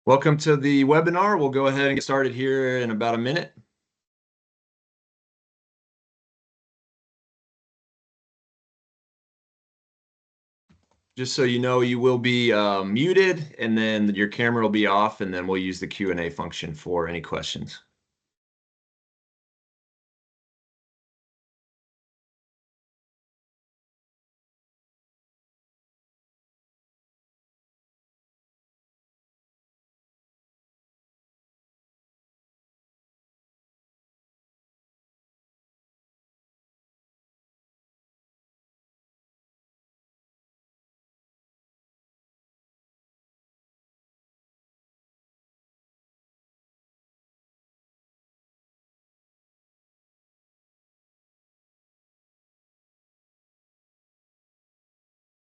Welcome to the webinar. We'll go ahead and get started here in about a minute. Just so you know, you will be muted, and then your camera will be off, and then we'll use the Q&A function for any questions.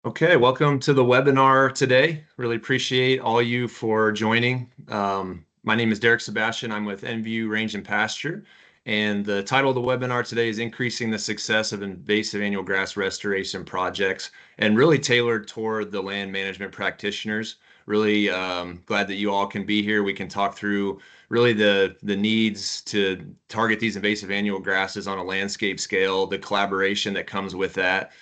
Okay, welcome to the webinar today. Really appreciate all you for joining. My name is Derek Sebastian. I'm with NView Range and Pasture, and the title of the webinar today is Increasing the Success of Invasive Annual Grass Restoration Projects, and really tailored toward the land management practitioners. Really glad that you all can be here. We can talk through really the needs to target these invasive annual grasses on a landscape scale, the collaboration that comes with that.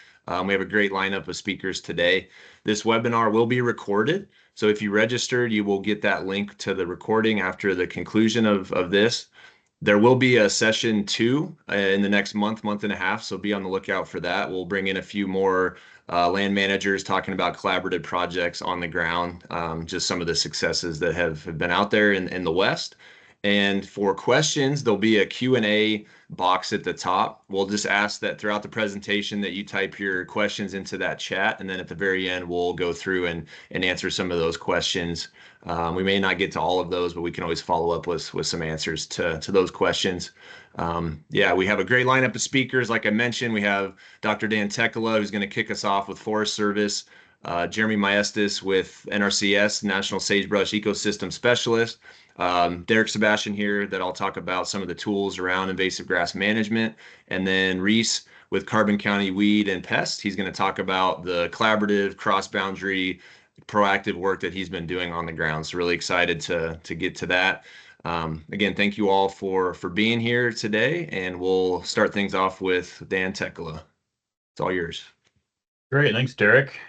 We have a great lineup of speakers today. This webinar will be recorded. So if you registered, you will get that link to the recording after the conclusion of this. There will be a session 2 in the next month and a half. So be on the lookout for that. We'll bring in a few more land managers talking about collaborative projects on the ground, just some of the successes that have been out there in the West. And for questions, there'll be a Q&A box at the top. We'll just ask that throughout the presentation that you type your questions into that chat, and then at the very end, we'll go through and answer some of those questions. We may not get to all of those, but we can always follow up with some answers to those questions. Yeah, we have a great lineup of speakers. Like I mentioned, we have Dr. Dan Tekela, who's going to kick us off with Forest Service, Jeremy Maestas with NRCS, National Sagebrush Ecosystem Specialist, Derek Sebastian here that I'll talk about some of the tools around invasive grass management, and then Reese with Carbon County Weed and Pest. He's going to talk about the collaborative, cross-boundary, proactive work that he's been doing on the ground. So really excited to get to that. Again, thank you all for being here today, and we'll start things off with Dan Tekela. It's all yours. Great, thanks, Derek.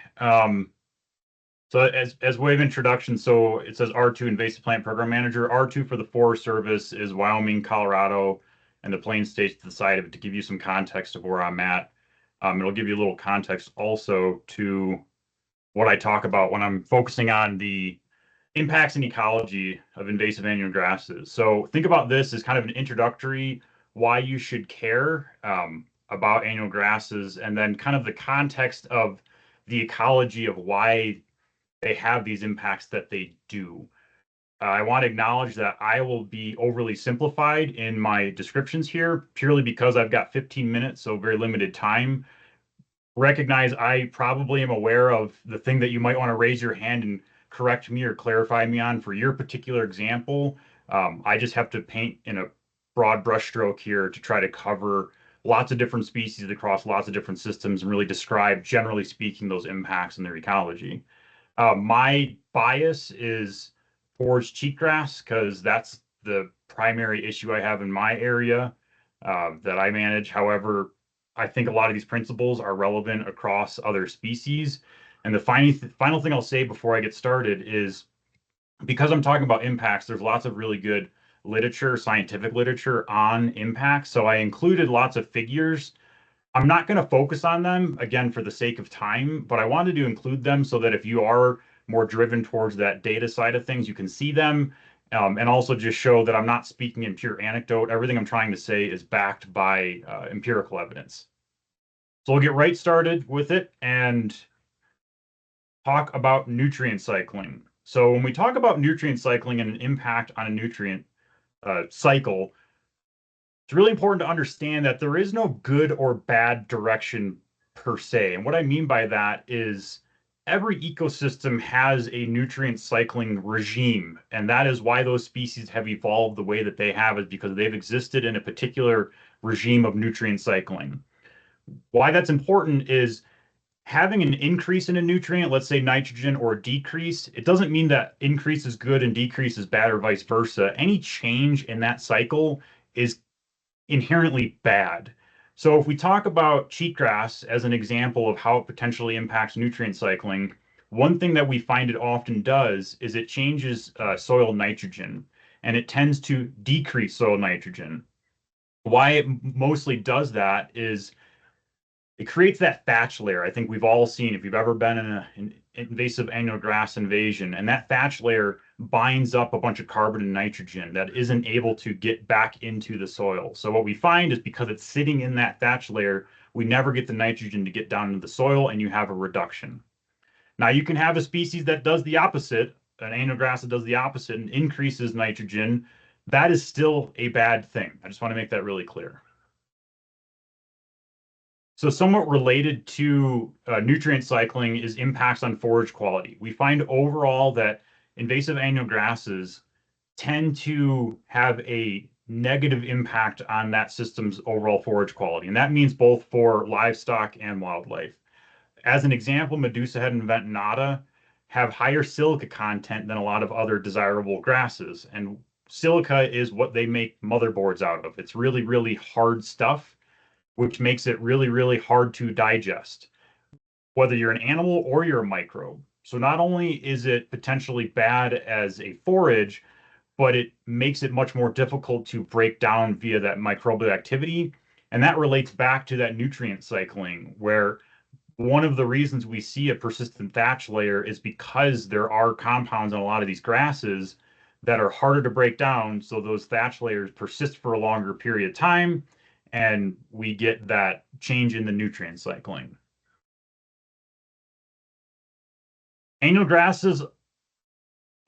So as way of introduction, so it says R2 Invasive Plant Program Manager. R2 for the Forest Service is Wyoming, Colorado, and the Plains states to the side of it to give you some context of where I'm at. It'll give you a little context also to what I talk about when I'm focusing on the impacts and ecology of invasive annual grasses. So think about this as kind of an introductory why you should care about annual grasses, and then kind of the context of the ecology of why they have these impacts that they do. I want to acknowledge that I will be overly simplified in my descriptions here, purely because I've got 15 minutes, so very limited time. Recognize I probably am aware of the thing that you might want to raise your hand and correct me or clarify me on for your particular example. I just have to paint in a broad brushstroke here to try to cover lots of different species across lots of different systems and really describe, generally speaking, those impacts and their ecology. My bias is towards cheatgrass because that's the primary issue I have in my area that I manage. However, I think a lot of these principles are relevant across other species. And the final thing I'll say before I get started is because I'm talking about impacts, there's lots of really good literature, scientific literature on impacts. So I included lots of figures. I'm not going to focus on them, again, for the sake of time, but I wanted to include them so that if you are more driven towards that data side of things, you can see them, and also just show that I'm not speaking in pure anecdote. Everything I'm trying to say is backed by empirical evidence. So we'll get right started with it and talk about nutrient cycling. So when we talk about nutrient cycling and an impact on a nutrient cycle, it's really important to understand that there is no good or bad direction per se. And what I mean by that is every ecosystem has a nutrient cycling regime. And that is why those species have evolved the way that they have, is because they've existed in a particular regime of nutrient cycling. Why that's important is having an increase in a nutrient, let's say nitrogen, or a decrease, it doesn't mean that increase is good and decrease is bad or vice versa. Any change in that cycle is inherently bad. So if we talk about cheatgrass as an example of how it potentially impacts nutrient cycling, one thing that we find it often does is it changes soil nitrogen, and it tends to decrease soil nitrogen. Why it mostly does that is it creates that thatch layer. I think we've all seen if you've ever been in an invasive annual grass invasion, and that thatch layer binds up a bunch of carbon and nitrogen that isn't able to get back into the soil. So what we find is because it's sitting in that thatch layer, we never get the nitrogen to get down into the soil, and you have a reduction. Now you can have a species that does the opposite, an annual grass that does the opposite and increases nitrogen. That is still a bad thing. I just want to make that really clear. So somewhat related to nutrient cycling is impacts on forage quality. We find overall that invasive annual grasses tend to have a negative impact on that system's overall forage quality. And that means both for livestock and wildlife. As an example, Medusa head and ventonata have higher silica content than a lot of other desirable grasses. And silica is what they make motherboards out of. It's really, really hard stuff, which makes it really, really hard to digest, whether you're an animal or you're a microbe. So not only is it potentially bad as a forage, but it makes it much more difficult to break down via that microbial activity. And that relates back to that nutrient cycling, where one of the reasons we see a persistent thatch layer is because there are compounds in a lot of these grasses that are harder to break down. So those thatch layers persist for a longer period of time, and we get that change in the nutrient cycling. Annual grasses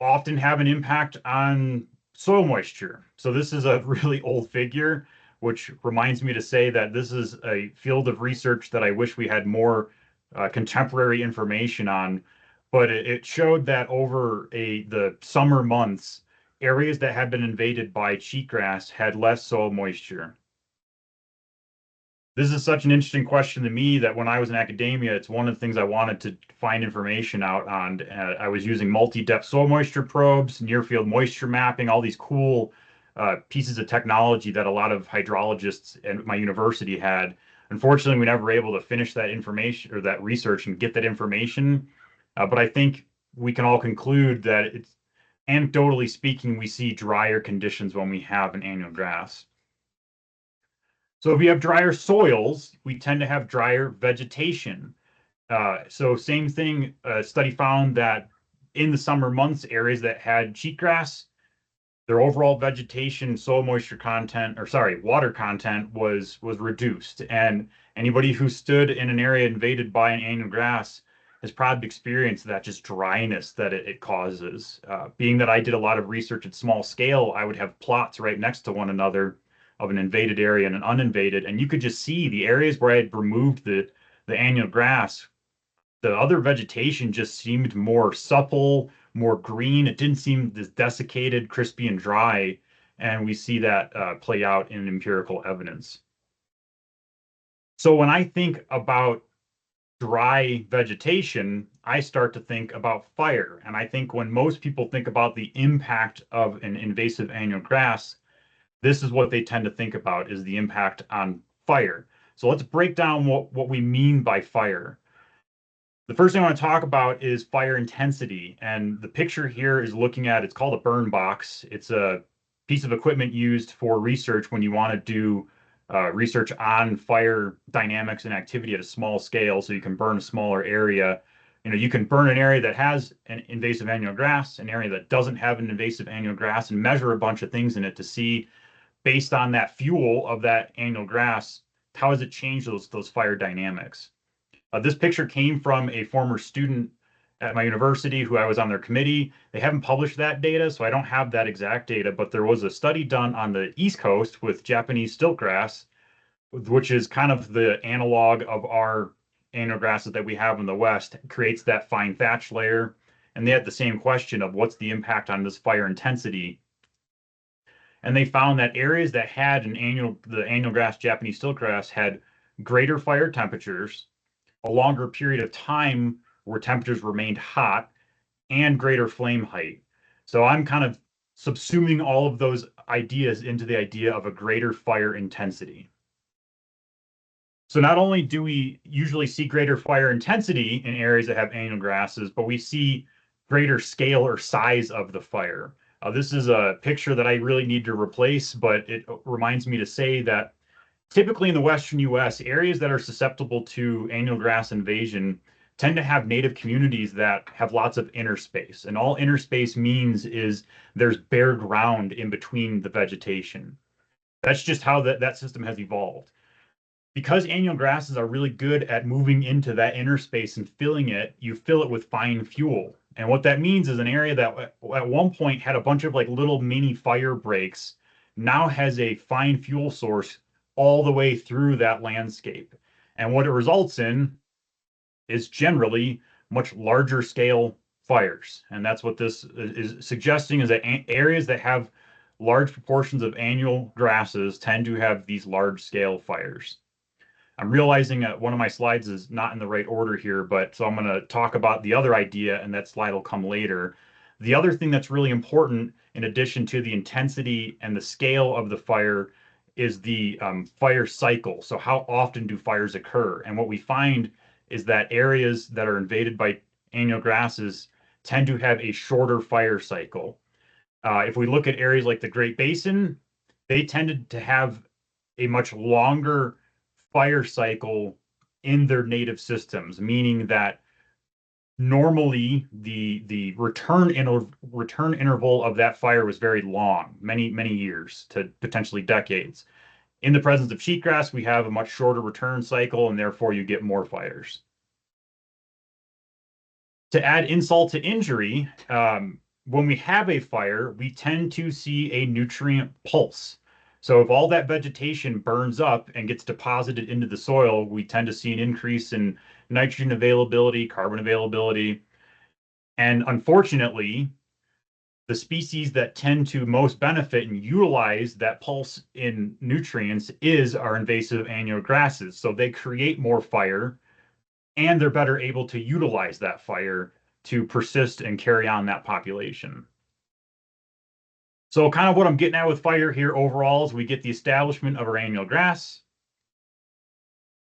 often have an impact on soil moisture. So this is a really old figure, which reminds me to say that this is a field of research that I wish we had more contemporary information on. But it showed that over the summer months, areas that had been invaded by cheatgrass had less soil moisture. This is such an interesting question to me that when I was in academia, it's one of the things I wanted to find information out on. I was using multi-depth soil moisture probes, near-field moisture mapping, all these cool pieces of technology that a lot of hydrologists at my university had. Unfortunately, we never were able to finish that information or that research and get that information. But I think we can all conclude that it's, anecdotally speaking, we see drier conditions when we have an annual grass. So if you have drier soils, we tend to have drier vegetation. So same thing, a study found that in the summer months, areas that had cheatgrass, their overall vegetation, soil moisture content, or sorry, water content was reduced. And anybody who stood in an area invaded by an annual grass has probably experienced that just dryness that it causes. Being that I did a lot of research at small scale, I would have plots right next to one another of an invaded area and an uninvaded, and you could just see the areas where I had removed the annual grass. The other vegetation just seemed more supple, more green. It didn't seem this desiccated, crispy, and dry, and we see that play out in empirical evidence. So when I think about dry vegetation, I start to think about fire. And I think when most people think about the impact of an invasive annual grass, this is what they tend to think about is the impact on fire. So let's break down what we mean by fire. The first thing I want to talk about is fire intensity. And the picture here is looking at, it's called a burn box. It's a piece of equipment used for research when you want to do research on fire dynamics and activity at a small scale so you can burn a smaller area. You know, you can burn an area that has an invasive annual grass, an area that doesn't have an invasive annual grass, and measure a bunch of things in it to see, based on that fuel of that annual grass, how has it changed those fire dynamics? This picture came from a former student at my university who I was on their committee. They haven't published that data, so I don't have that exact data, but there was a study done on the East Coast with Japanese stiltgrass, which is kind of the analog of our annual grasses that we have in the West. It creates that fine thatch layer. And they had the same question of what's the impact on this fire intensity. And they found that areas that had the annual grass Japanese stiltgrass had greater fire temperatures, a longer period of time where temperatures remained hot, and greater flame height. So I'm kind of subsuming all of those ideas into the idea of a greater fire intensity. So not only do we usually see greater fire intensity in areas that have annual grasses, but we see greater scale or size of the fire. This is a picture that I really need to replace, but it reminds me to say that typically in the Western US, areas that are susceptible to annual grass invasion tend to have native communities that have lots of interspace. And all interspace means is there's bare ground in between the vegetation. That's just how that system has evolved. Because annual grasses are really good at moving into that interspace and filling it, you fill it with fine fuel. And what that means is an area that at one point had a bunch of like little mini fire breaks now has a fine fuel source all the way through that landscape. And what it results in is generally much larger scale fires. And that's what this is suggesting, is that areas that have large proportions of annual grasses tend to have these large scale fires. I'm realizing that one of my slides is not in the right order here, but so I'm going to talk about the other idea, and that slide will come later. The other thing that's really important, in addition to the intensity and the scale of the fire, is the fire cycle. So how often do fires occur? And what we find is that areas that are invaded by annual grasses tend to have a shorter fire cycle. If we look at areas like the Great Basin, they tended to have a much longer fire cycle in their native systems, meaning that normally the return interval of that fire was very long, many years to potentially decades. In the presence of cheatgrass, we have a much shorter return cycle, and therefore you get more fires. To add insult to injury, when we have a fire, we tend to see a nutrient pulse. So if all that vegetation burns up and gets deposited into the soil, we tend to see an increase in nitrogen availability, carbon availability. And unfortunately, the species that tend to most benefit and utilize that pulse in nutrients is our invasive annual grasses. So they create more fire, and they're better able to utilize that fire to persist and carry on that population. So kind of what I'm getting at with fire here overall is we get the establishment of our annual grass,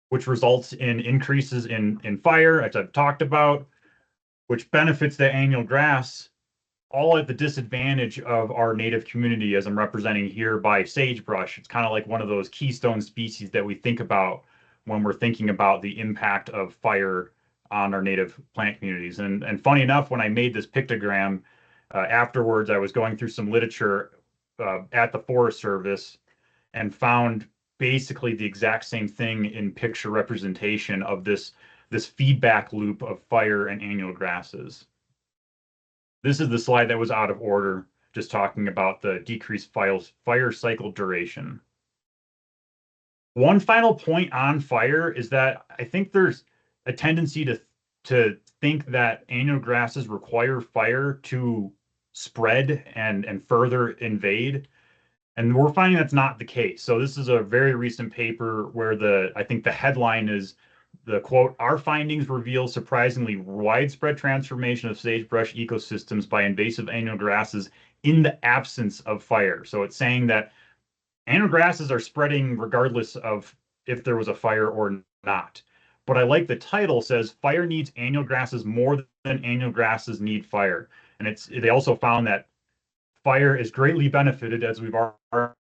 which results in increases in fire, as I've talked about, which benefits the annual grass, all at the disadvantage of our native community, as I'm representing here by sagebrush. It's kind of like one of those keystone species that we think about when we're thinking about the impact of fire on our native plant communities. And funny enough, when I made this pictogram, afterwards, I was going through some literature at the Forest Service and found basically the exact same thing in picture representation of this feedback loop of fire and annual grasses. This is the slide that was out of order, just talking about the decreased fire cycle duration. One final point on fire is that I think there's a tendency to think that annual grasses require fire to spread and further invade. And we're finding that's not the case. So this is a very recent paper where I think the headline is the quote, "Our findings reveal surprisingly widespread transformation of sagebrush ecosystems by invasive annual grasses in the absence of fire." So it's saying that annual grasses are spreading regardless of if there was a fire or not. But I like the title says fire needs annual grasses more than annual grasses need fire. And they also found that fire is greatly benefited, as we've already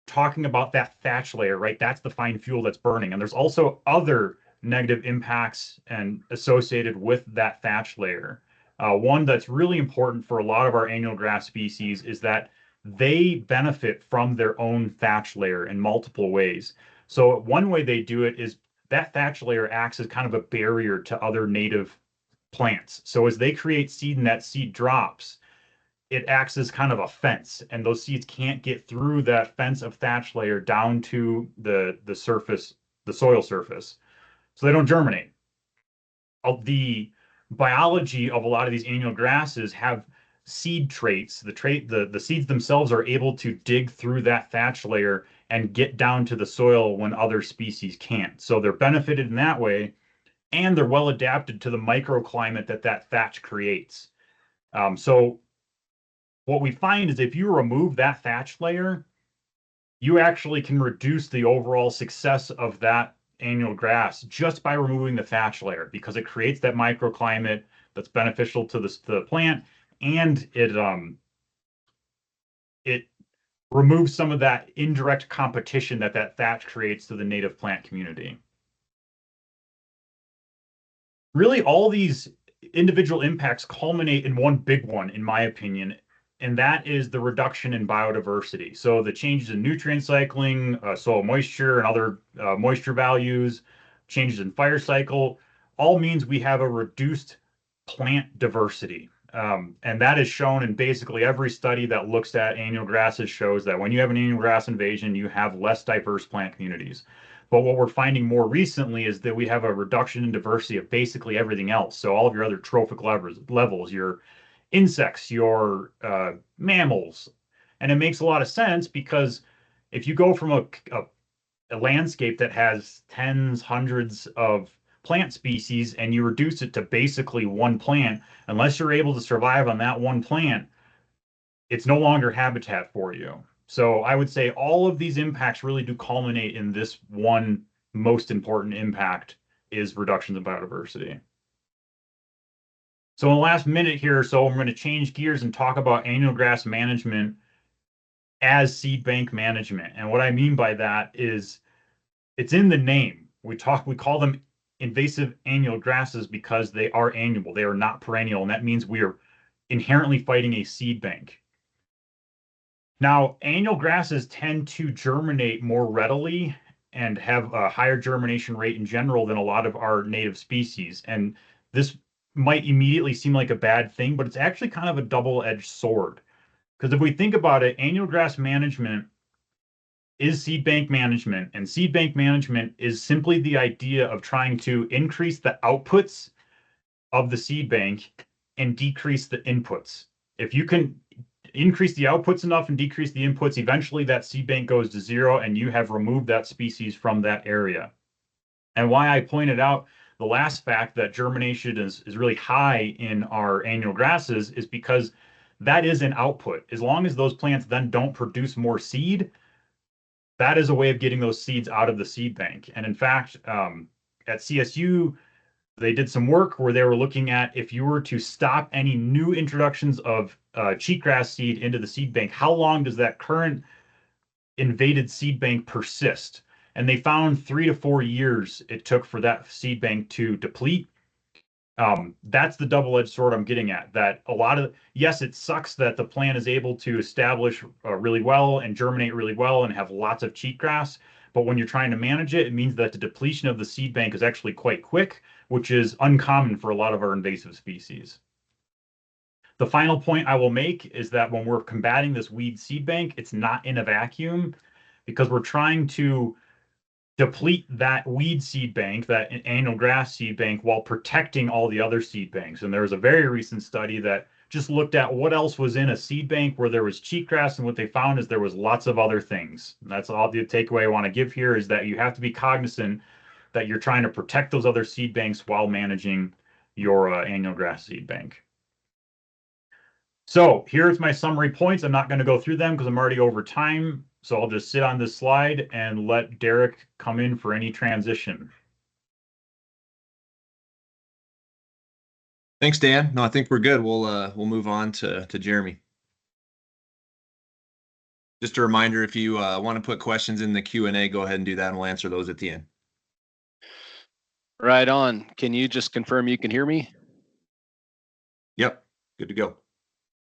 talking about that thatch layer, right? That's the fine fuel that's burning. And there's also other negative impacts and associated with that thatch layer. One that's really important for a lot of our annual grass species is that they benefit from their own thatch layer in multiple ways. So one way they do it is that thatch layer acts as kind of a barrier to other native plants. So as they create seed and that seed drops, it acts as kind of a fence, and those seeds can't get through that fence of thatch layer down to the surface, the soil surface. So they don't germinate. The biology of a lot of these annual grasses have seed traits. The seeds themselves are able to dig through that thatch layer and get down to the soil when other species can't. So they're benefited in that way, and they're well adapted to the microclimate that thatch creates. So what we find is if you remove that thatch layer, you actually can reduce the overall success of that annual grass just by removing the thatch layer, because it creates that microclimate that's beneficial to the plant, and it removes some of that indirect competition that thatch creates to the native plant community. Really, all these individual impacts culminate in one big one, in my opinion, and that is the reduction in biodiversity. So the changes in nutrient cycling, soil moisture, and other moisture values, changes in fire cycle, all means we have a reduced plant diversity. And that is shown in basically every study that looks at annual grasses, shows that when you have an annual grass invasion, you have less diverse plant communities. But what we're finding more recently is that we have a reduction in diversity of basically everything else. So all of your other trophic levels, your insects, your mammals. And it makes a lot of sense, because if you go from a landscape that has tens, hundreds of plant species and you reduce it to basically one plant, unless you're able to survive on that one plant, it's no longer habitat for you. So I would say all of these impacts really do culminate in this one most important impact, is reductions in biodiversity. So in the last minute here or so, I'm going to change gears and talk about annual grass management as seed bank management. And what I mean by that is it's in the name. We call them invasive annual grasses because they are annual. They are not perennial, and that means we are inherently fighting a seed bank. Now, annual grasses tend to germinate more readily and have a higher germination rate in general than a lot of our native species. And this might immediately seem like a bad thing, but it's actually kind of a double-edged sword. Because if we think about it, annual grass management is seed bank management, and seed bank management is simply the idea of trying to increase the outputs of the seed bank and decrease the inputs. If you can increase the outputs enough and decrease the inputs, eventually that seed bank goes to zero and you have removed that species from that area. And why I pointed out the last fact that germination is really high in our annual grasses is because that is an output. As long as those plants then don't produce more seed, that is a way of getting those seeds out of the seed bank. And in fact, at CSU, they did some work where they were looking at if you were to stop any new introductions of cheatgrass seed into the seed bank, how long does that current invaded seed bank persist? And they found 3 to 4 years it took for that seed bank to deplete. That's the double-edged sword I'm getting at. That a lot of, yes, it sucks that the plant is able to establish really well and germinate really well and have lots of cheatgrass, but when you're trying to manage it, it means that the depletion of the seed bank is actually quite quick, which is uncommon for a lot of our invasive species. The final point I will make is that when we're combating this weed seed bank, it's not in a vacuum, because we're trying to deplete that weed seed bank, that annual grass seed bank, while protecting all the other seed banks. And there was a very recent study that just looked at what else was in a seed bank where there was cheatgrass, and what they found is there was lots of other things. And that's all the takeaway I want to give here, is that you have to be cognizant that you're trying to protect those other seed banks while managing your annual grass seed bank. So here's my summary points. I'm not going to go through them because I'm already over time. So I'll just sit on this slide and let Derek come in for any transition. Thanks, Dan. No, I think we're good. We'll move on to Jeremy. Just a reminder, if you want to put questions in the Q&A, go ahead and do that, and we'll answer those at the end. Right on. Can you just confirm you can hear me? Yep, good to go.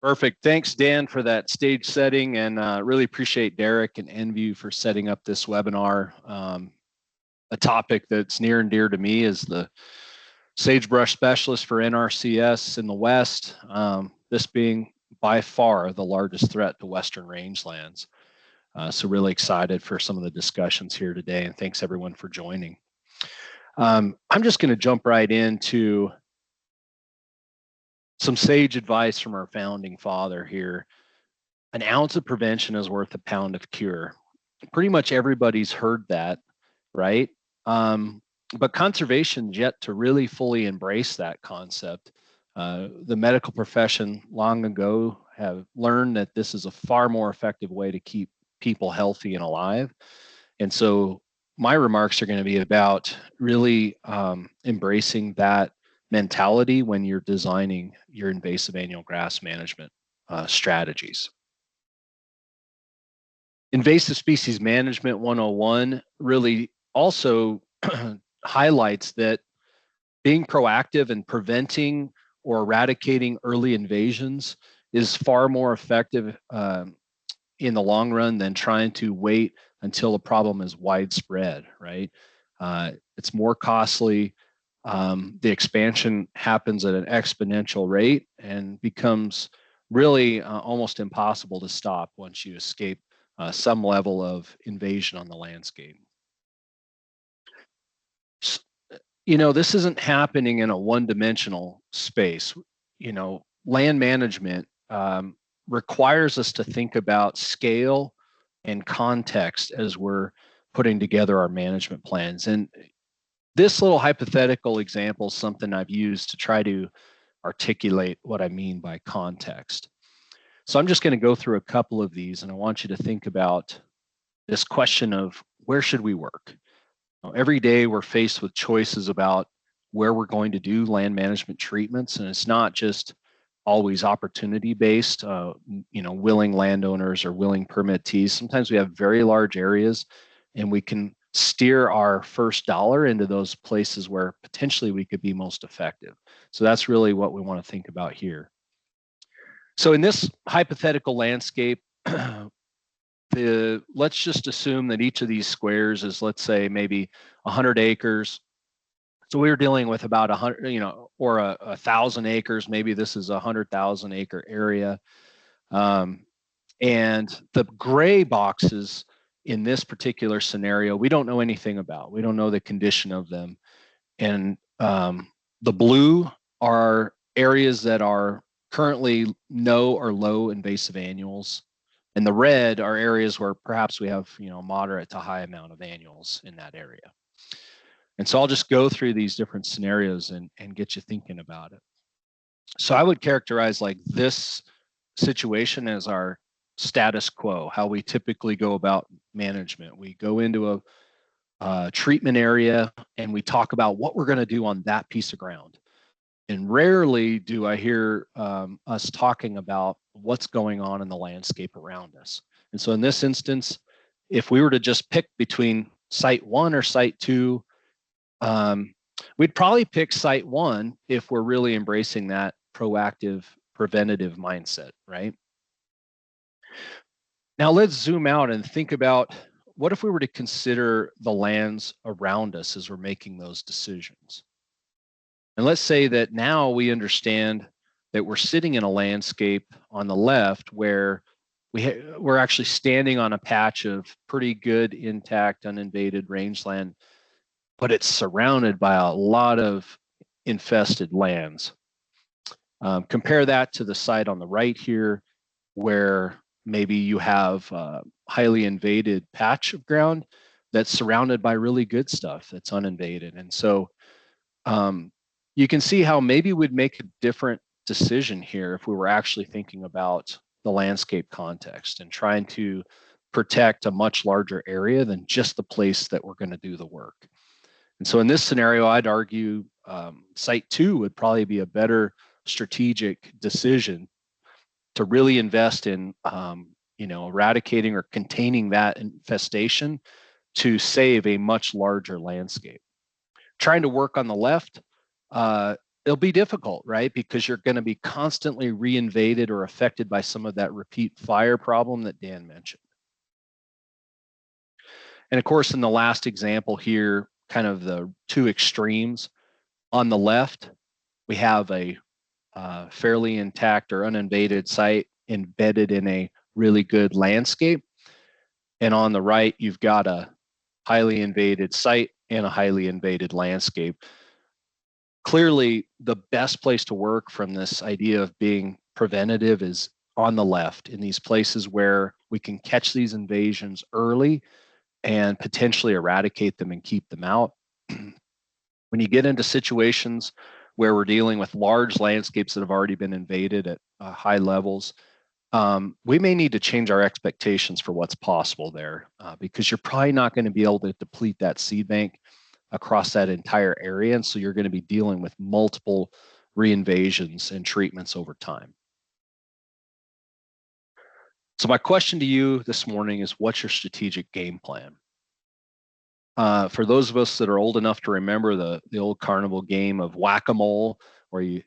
Perfect. Thanks, Dan, for that stage setting, and really appreciate Derek and Enview for setting up this webinar. A topic that's near and dear to me is the sagebrush specialist for NRCS in the West, this being by far the largest threat to Western rangelands. So really excited for some of the discussions here today, and thanks everyone for joining. I'm just going to jump right into some sage advice from our founding father here. An ounce of prevention is worth a pound of cure. Pretty much everybody's heard that, right? But conservation's yet to really fully embrace that concept. The medical profession long ago have learned that this is a far more effective way to keep people healthy and alive. And so my remarks are going to be about really embracing that mentality when you're designing your invasive annual grass management strategies. Invasive species management 101 really also highlights that being proactive and preventing or eradicating early invasions is far more effective in the long run than trying to wait until a problem is widespread, right? It's more costly. The expansion happens at an exponential rate and becomes really almost impossible to stop once you escape some level of invasion on the landscape. You know, this isn't happening in a one-dimensional space. You know, land management requires us to think about scale and context as we're putting together our management plans. And this little hypothetical example is something I've used to try to articulate what I mean by context. So I'm just going to go through a couple of these, and I want you to think about this question of where should we work? Every day we're faced with choices about where we're going to do land management treatments, and it's not just always opportunity based, you know, willing landowners or willing permittees. Sometimes we have very large areas and we can steer our first dollar into those places where potentially we could be most effective. So that's really what we want to think about here. So in this hypothetical landscape, let's just assume that each of these squares is, let's say, maybe 100 acres. So we're dealing with about 100, you know, or 1,000 acres. Maybe this is a 100,000 acre area. And the gray boxes in this particular scenario, we don't know anything about. We don't know the condition of them. And the blue are areas that are currently no or low invasive annuals. And the red are areas where perhaps we have, you know, moderate to high amount of annuals in that area. And so I'll just go through these different scenarios and get you thinking about it. So I would characterize like this situation as our status quo, how we typically go about management. We go into a treatment area and we talk about what we're going to do on that piece of ground. And rarely do I hear us talking about what's going on in the landscape around us. And so in this instance, if we were to just pick between site 1 or site 2, we'd probably pick site 1 if we're really embracing that proactive, preventative mindset, right? Now let's zoom out and think about what if we were to consider the lands around us as we're making those decisions. And let's say that now we understand that we're sitting in a landscape on the left where we're actually standing on a patch of pretty good, intact, uninvaded rangeland, but it's surrounded by a lot of infested lands. Compare that to the site on the right here, where maybe you have a highly invaded patch of ground that's surrounded by really good stuff that's uninvaded. And so you can see how maybe we'd make a different decision here if we were actually thinking about the landscape context and trying to protect a much larger area than just the place that we're going to do the work. And so in this scenario, I'd argue site 2 would probably be a better strategic decision to really invest in you know, eradicating or containing that infestation to save a much larger landscape. Trying to work on the left, it'll be difficult, right? Because you're going to be constantly reinvaded or affected by some of that repeat fire problem that Dan mentioned. And of course, in the last example here, kind of the two extremes. On the left, we have a fairly intact or uninvaded site embedded in a really good landscape. And on the right, you've got a highly invaded site and a highly invaded landscape. clearly the best place to work from this idea of being preventative is on the left, in these places where we can catch these invasions early and potentially eradicate them and keep them out. When you get into situations where we're dealing with large landscapes that have already been invaded at high levels, we may need to change our expectations for what's possible there, because you're probably not going to be able to deplete that seed bank across that entire area. And so you're going to be dealing with multiple reinvasions and treatments over time. So my question to you this morning is, what's your strategic game plan? For those of us that are old enough to remember the old carnival game of whack-a-mole, where you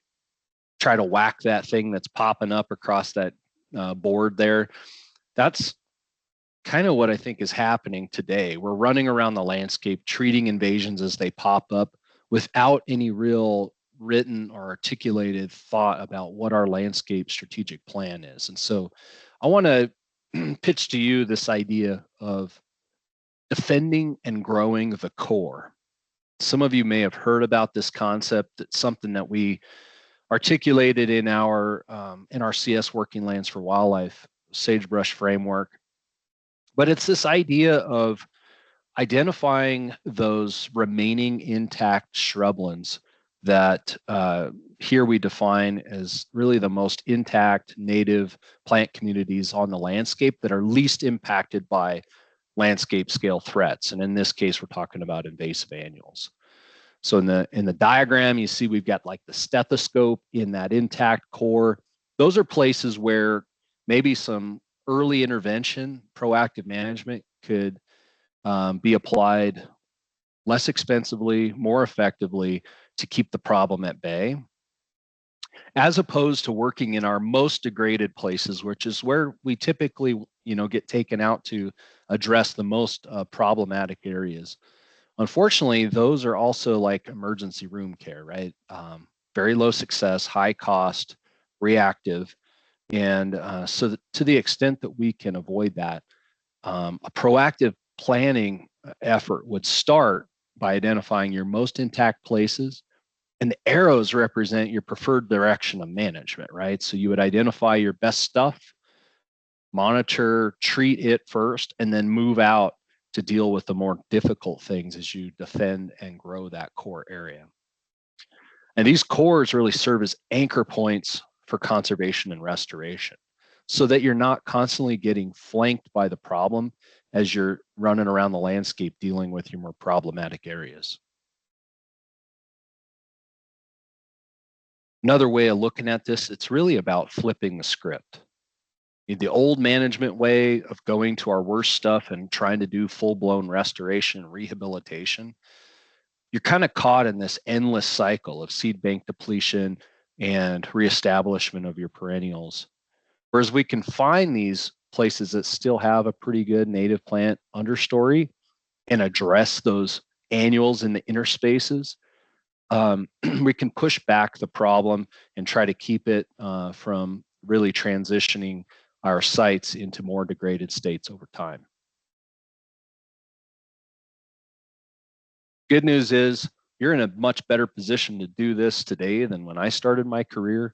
try to whack that thing that's popping up across that board there, that's kind of what I think is happening today. We're running around the landscape, treating invasions as they pop up without any real written or articulated thought about what our landscape strategic plan is. And so I want to pitch to you this idea of defending and growing the core. Some of you may have heard about this concept. It's something that we articulated in our CS Working Lands for Wildlife sagebrush framework. But it's this idea of identifying those remaining intact shrublands that here we define as really the most intact native plant communities on the landscape that are least impacted by landscape scale threats. And in this case, we're talking about invasive annuals. So in the diagram, you see we've got like the stethoscope in that intact core. Those are places where maybe some early intervention, proactive management could be applied less expensively, more effectively to keep the problem at bay, as opposed to working in our most degraded places, which is where we typically, get taken out to address the most problematic areas. Unfortunately, those are also like emergency room care, right? Very low success, high cost, reactive. And so to the extent that we can avoid that, a proactive planning effort would start by identifying your most intact places, and the arrows represent your preferred direction of management, right? So you would identify your best stuff, monitor, treat it first, and then move out to deal with the more difficult things as you defend and grow that core area. And these cores really serve as anchor points for conservation and restoration, so that you're not constantly getting flanked by the problem as you're running around the landscape dealing with your more problematic areas. Another way of looking at this, it's really about flipping the script. The old management way of going to our worst stuff and trying to do full-blown restoration and rehabilitation, you're kind of caught in this endless cycle of seed bank depletion and reestablishment of your perennials. Whereas we can find these places that still have a pretty good native plant understory and address those annuals in the interspaces, we can push back the problem and try to keep it from really transitioning our sites into more degraded states over time. Good news is you're in a much better position to do this today than when I started my career.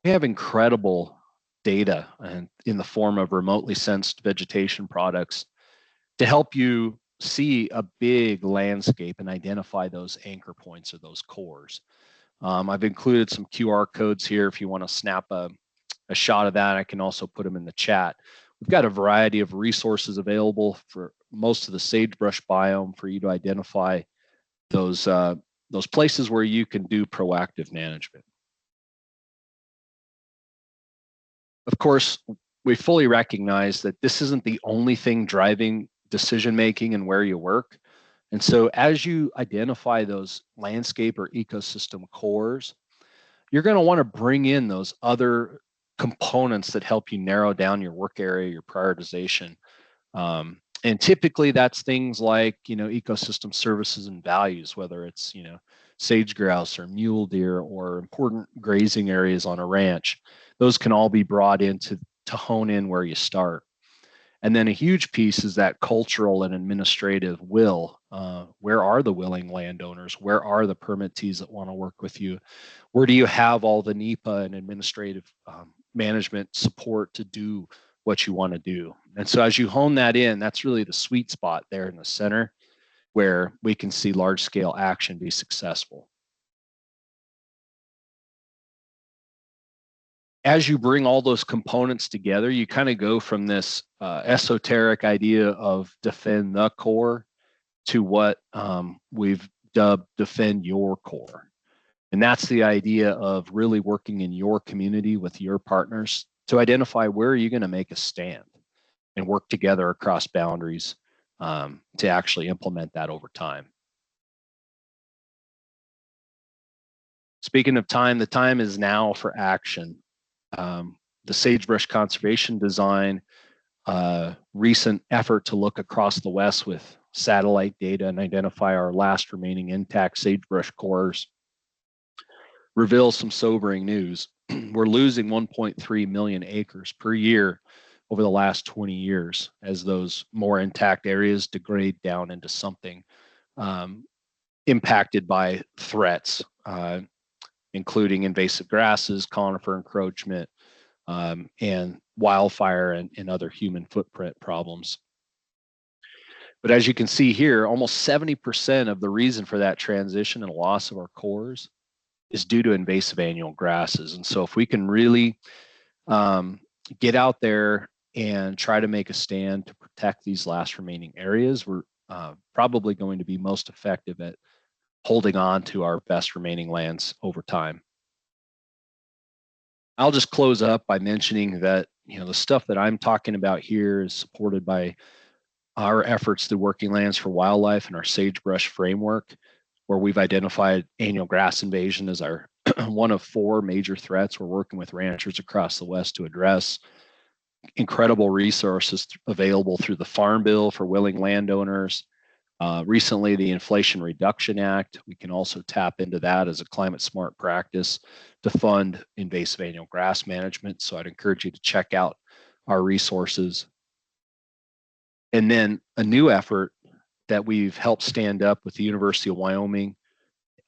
We have incredible data and in the form of remotely sensed vegetation products to help you see a big landscape and identify those anchor points or those cores. I've included some QR codes here if you want to snap a shot of that. I can also put them in the chat. We've got a variety of resources available for most of the sagebrush biome for you to identify those places where you can do proactive management. Of course, we fully recognize that this isn't the only thing driving decision making and where you work. And so as you identify those landscape or ecosystem cores, you're going to want to bring in those other components that help you narrow down your work area, your prioritization. And typically that's things like, ecosystem services and values, whether it's, sage grouse or mule deer or important grazing areas on a ranch. Those can all be brought in to hone in where you start. And then a huge piece is that cultural and administrative will. Where are the willing landowners? Where are the permittees that want to work with you? Where do you have all the NEPA and administrative management support to do what you want to do? And so as you hone that in, that's really the sweet spot there in the center where we can see large scale action be successful. As you bring all those components together, you kind of go from this esoteric idea of defend the core to what we've dubbed defend your core. And that's the idea of really working in your community with your partners to identify where are you going to make a stand and work together across boundaries to actually implement that over time. Speaking of time, the time is now for action. The sagebrush conservation design, recent effort to look across the West with satellite data and identify our last remaining intact sagebrush cores reveals some sobering news. We're losing 1.3 million acres per year over the last 20 years as those more intact areas degrade down into something impacted by threats, including invasive grasses, conifer encroachment, and wildfire and other human footprint problems. But as you can see here, almost 70% of the reason for that transition and loss of our cores is due to invasive annual grasses. And so if we can really get out there and try to make a stand to protect these last remaining areas, we're probably going to be most effective at holding on to our best remaining lands over time. I'll just close up by mentioning that the stuff that I'm talking about here is supported by our efforts through Working Lands for Wildlife and our sagebrush framework, where we've identified annual grass invasion as our one of 4 major threats we're working with ranchers across the West to address. Incredible resources available through the Farm Bill for willing landowners. Recently, the Inflation Reduction Act, we can also tap into that as a climate smart practice to fund invasive annual grass management. So I'd encourage you to check out our resources. And then a new effort that we've helped stand up with the University of Wyoming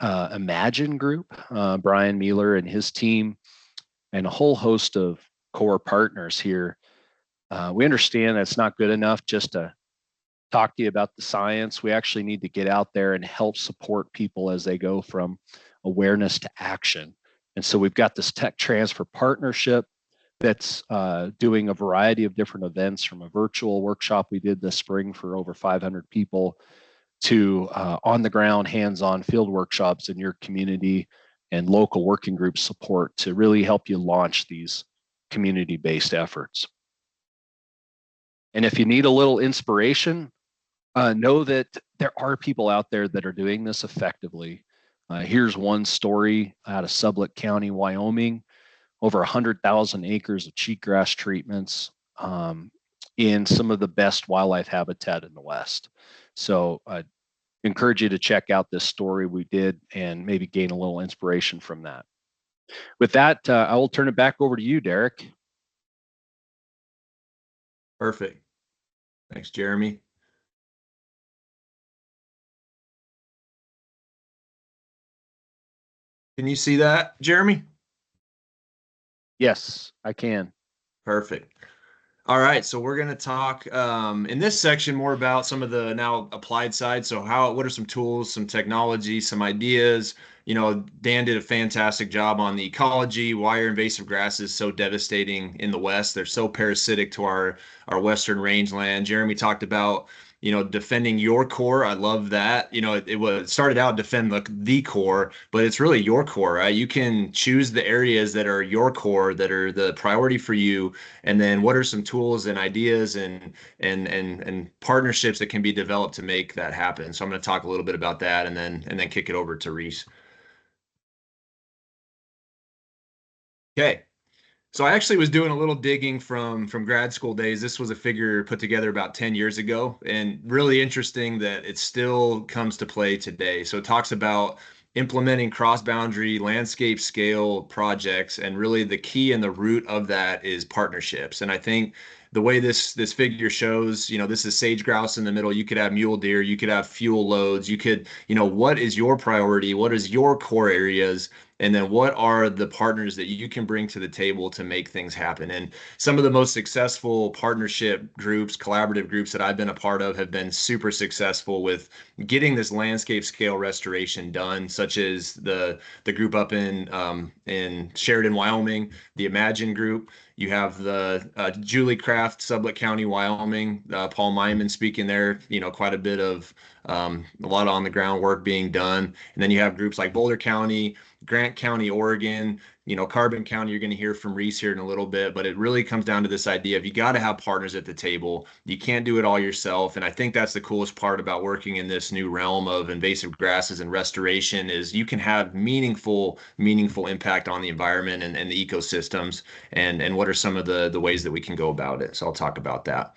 Imagine group, Brian Mueller and his team, and a whole host of core partners here. We understand that it's not good enough just to talk to you about the science. We actually need to get out there and help support people as they go from awareness to action. And so we've got this tech transfer partnership that's doing a variety of different events, from a virtual workshop we did this spring for over 500 people to on the ground, hands-on field workshops in your community and local working group support to really help you launch these community-based efforts. And if you need a little inspiration, know that there are people out there that are doing this effectively. Here's one story out of Sublette County, Wyoming, over 100,000 acres of cheatgrass treatments in some of the best wildlife habitat in the West. So I encourage you to check out this story we did and maybe gain a little inspiration from that. With that, I will turn it back over to you, Derek. Perfect. Thanks, Jeremy. Can you see that, Jeremy? Yes, I can. Perfect. All right, so we're going to talk in this section more about some of the now applied side. So what are some tools, some technology, some ideas? Dan did a fantastic job on the ecology. Why are invasive grasses so devastating in the West? They're so parasitic to our Western rangeland. Jeremy talked about defending your core. I love that. It started out defend the core, but it's really your core, right? You can choose the areas that are your core, that are the priority for you. And then what are some tools and ideas and partnerships that can be developed to make that happen? So I'm going to talk a little bit about that and then kick it over to Reese. Okay. So I actually was doing a little digging from grad school days. This was a figure put together about 10 years ago, and really interesting that it still comes to play today. So it talks about implementing cross-boundary landscape scale projects. And really the key and the root of that is partnerships. And I think the way this figure shows, this is sage grouse in the middle. You could have mule deer, you could have fuel loads, you could, what is your priority? What is your core areas? And then what are the partners that you can bring to the table to make things happen? And some of the most successful partnership groups, collaborative groups that I've been a part of have been super successful with getting this landscape scale restoration done, such as the group up in Sheridan, Wyoming, the Imagine group. You have the Julie Craft, Sublette County, Wyoming, Paul Myman speaking there, quite a bit of a lot of on the ground work being done. And then you have groups like Boulder County, Grant County, Oregon, Carbon County, you're going to hear from Reese here in a little bit, but it really comes down to this idea of you got to have partners at the table. You can't do it all yourself. And I think that's the coolest part about working in this new realm of invasive grasses and restoration is you can have meaningful impact on the environment and the ecosystems and what are some of the ways that we can go about it. So I'll talk about that.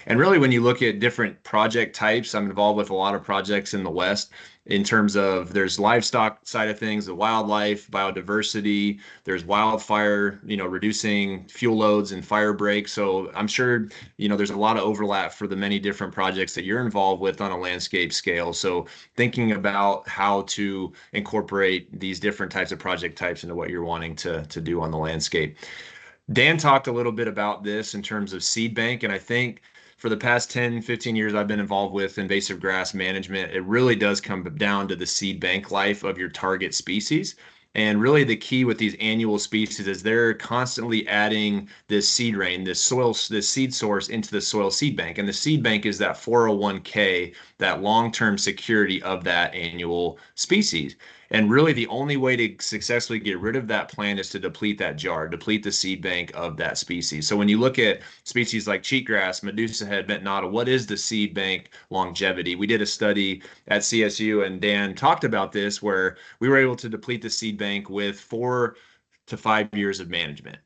And really, when you look at different project types, I'm involved with a lot of projects in the West in terms of there's livestock side of things, the wildlife, biodiversity, there's wildfire, reducing fuel loads and fire breaks. So I'm sure, there's a lot of overlap for the many different projects that you're involved with on a landscape scale. So thinking about how to incorporate these different types of project types into what you're wanting to do on the landscape. Dan talked a little bit about this in terms of seed bank, and I think for the past 10, 15 years I've been involved with invasive grass management, it really does come down to the seed bank life of your target species. And really the key with these annual species is they're constantly adding this seed rain, this seed source into the soil seed bank. And the seed bank is that 401k, that long-term security of that annual species. And really the only way to successfully get rid of that plant is to deplete that jar, deplete the seed bank of that species. So when you look at species like cheatgrass, medusa head, bentonata, what is the seed bank longevity? We did a study at CSU and Dan talked about this where we were able to deplete the seed bank with 4 to 5 years of management.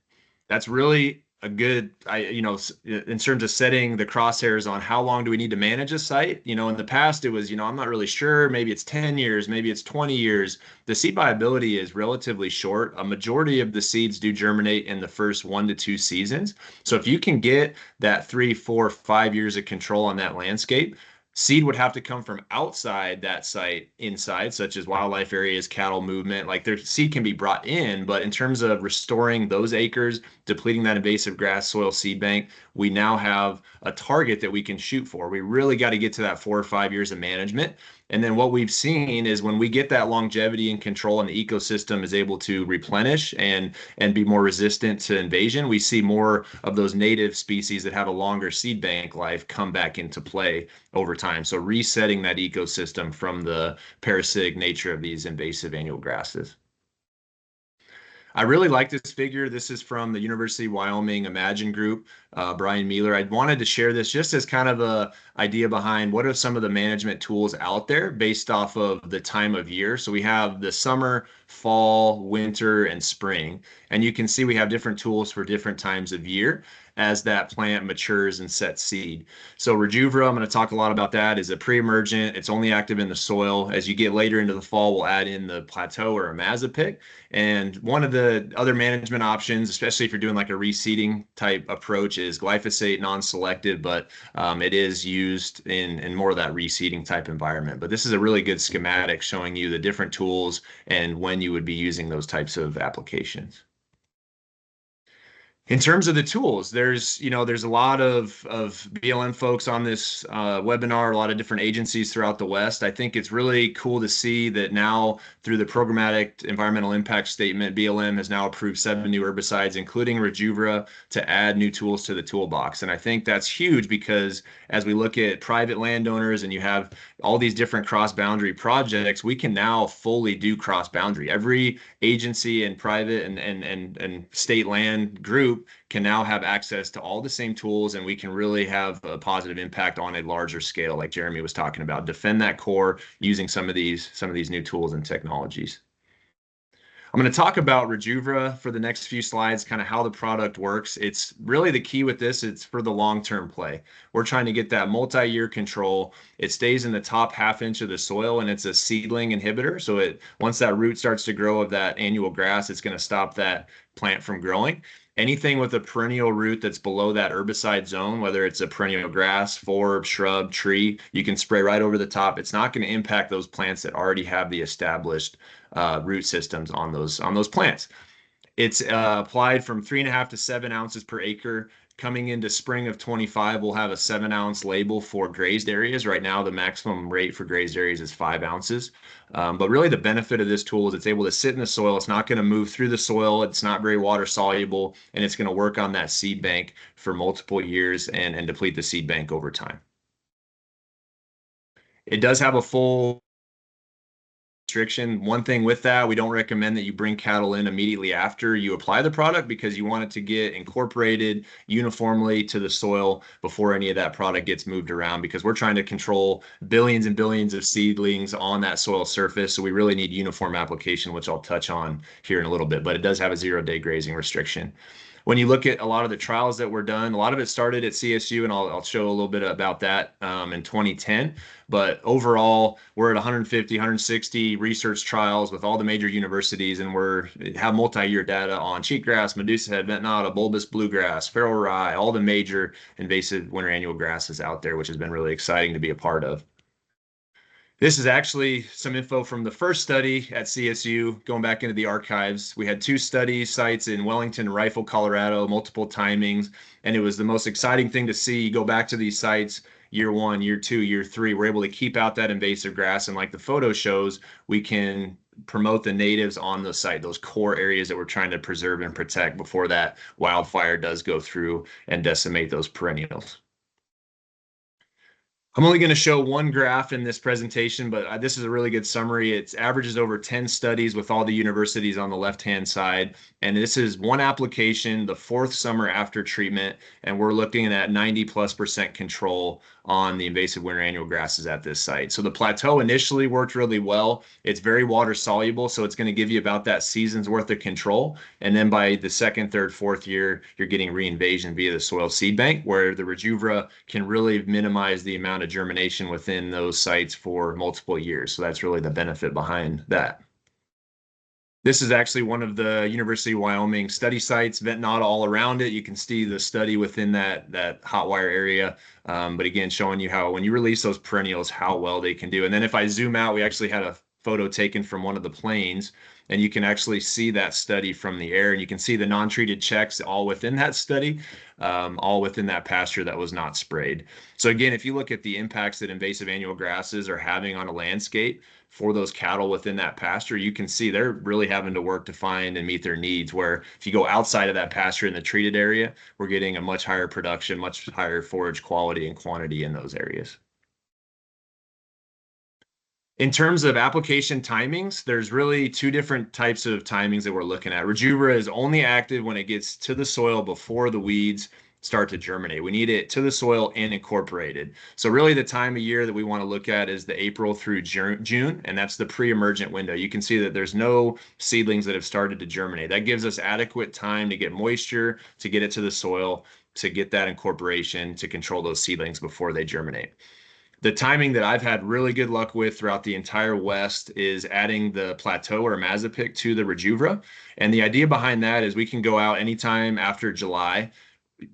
That's really a good, in terms of setting the crosshairs on how long do we need to manage a site. In the past, it was, I'm not really sure. Maybe it's 10 years, maybe it's 20 years. The seed viability is relatively short. A majority of the seeds do germinate in the first 1 to 2 seasons. So if you can get that 3, 4, 5 years of control on that landscape, seed would have to come from outside that site inside, such as wildlife areas, cattle movement. Like their seed can be brought in, but in terms of restoring those acres, depleting that invasive grass soil seed bank, we now have a target that we can shoot for. We really got to get to that 4 or 5 years of management. And then what we've seen is when we get that longevity and control and the ecosystem is able to replenish and be more resistant to invasion, we see more of those native species that have a longer seed bank life come back into play over time. So resetting that ecosystem from the parasitic nature of these invasive annual grasses. I really like this figure. This is from the University of Wyoming Imagine group, Brian Mealer. I wanted to share this just as kind of a idea behind what are some of the management tools out there based off of the time of year. So we have the summer, fall, winter, and spring. And you can see we have different tools for different times of year as that plant matures and sets seed. So Rejuvra, I'm going to talk a lot about that, is a pre-emergent. It's only active in the soil. As you get later into the fall, we'll add in the plateau or a mazapic. And one of the other management options, especially if you're doing like a reseeding type approach, is glyphosate, non-selective, but it is used in more of that reseeding type environment. But this is a really good schematic showing you the different tools and when you would be using those types of applications. In terms of the tools, there's a lot of BLM folks on this webinar, a lot of different agencies throughout the West. I think it's really cool to see that now through the programmatic environmental impact statement, BLM has now approved 7 new herbicides, including Rejuvra, to add new tools to the toolbox. And I think that's huge because as we look at private landowners and you have all these different cross-boundary projects, we can now fully do cross-boundary. Every agency and private and state land group can now have access to all the same tools, and we can really have a positive impact on a larger scale, like Jeremy was talking about. Defend that core using some of these new tools and technologies. I'm going to talk about Rejuvra for the next few slides, kind of how the product works. It's really the key with this. It's for the long-term play. We're trying to get that multi-year control. It stays in the top half inch of the soil, and it's a seedling inhibitor. So once that root starts to grow of that annual grass, it's going to stop that plant from growing. Anything with a perennial root that's below that herbicide zone, whether it's a perennial grass, forb, shrub, tree, you can spray right over the top. It's not going to impact those plants that already have the established root systems on those plants. It's applied from 3.5 to 7 ounces per acre. Coming into spring of 25, we'll have a 7-ounce label for grazed areas. Right now, the maximum rate for grazed areas is 5 ounces. But really, the benefit of this tool is it's able to sit in the soil. It's not going to move through the soil. It's not very water soluble, and it's going to work on that seed bank for multiple years and deplete the seed bank over time. It does have a full restriction. One thing with that, we don't recommend that you bring cattle in immediately after you apply the product because you want it to get incorporated uniformly to the soil before any of that product gets moved around, because we're trying to control billions and billions of seedlings on that soil surface. So we really need uniform application, which I'll touch on here in a little bit, but it does have a 0-day grazing restriction. When you look at a lot of the trials that were done, a lot of it started at CSU, and I'll show a little bit about that in 2010. But overall, we're at 150, 160 research trials with all the major universities, and have multi-year data on cheatgrass, medusa head, ventonata, bulbous bluegrass, feral rye, all the major invasive winter annual grasses out there, which has been really exciting to be a part of. This is actually some info from the first study at CSU, going back into the archives. We had 2 study sites in Wellington, Rifle, Colorado, multiple timings, and it was the most exciting thing to see. You go back to these sites, year 1, year 2, year 3, we're able to keep out that invasive grass, and like the photo shows, we can promote the natives on the site, those core areas that we're trying to preserve and protect before that wildfire does go through and decimate those perennials. I'm only going to show one graph in this presentation, but this is a really good summary. It averages over 10 studies with all the universities on the left-hand side. And this is one application, the 4th summer after treatment, and we're looking at 90+% control on the invasive winter annual grasses at this site. So the plateau initially worked really well. It's very water soluble, so it's going to give you about that season's worth of control. And then by the 2nd, 3rd, 4th year, you're getting reinvasion via the soil seed bank, where the Rejuvra can really minimize the amount of germination within those sites for multiple years. So that's really the benefit behind that. This is actually one of the University of Wyoming study sites, ventonata all around it. You can see the study within that hot wire area. But again, showing you how when you release those perennials, how well they can do. And then if I zoom out, we actually had a photo taken from one of the plains, and you can actually see that study from the air, and you can see the non-treated checks all within that study, all within that pasture that was not sprayed. So again, if you look at the impacts that invasive annual grasses are having on a landscape for those cattle within that pasture, you can see they're really having to work to find and meet their needs, where if you go outside of that pasture in the treated area, we're getting a much higher production, much higher forage quality and quantity in those areas. In terms of application timings, there's really 2 different types of timings that we're looking at. Rejuvra is only active when it gets to the soil before the weeds start to germinate. We need it to the soil and incorporated. So really the time of year that we want to look at is the April through June, and that's the pre-emergent window. You can see that there's no seedlings that have started to germinate. That gives us adequate time to get moisture, to get it to the soil, to get that incorporation, to control those seedlings before they germinate. The timing that I've had really good luck with throughout the entire West is adding the plateau or Mazapic to the Rejuvra. And the idea behind that is we can go out anytime after July.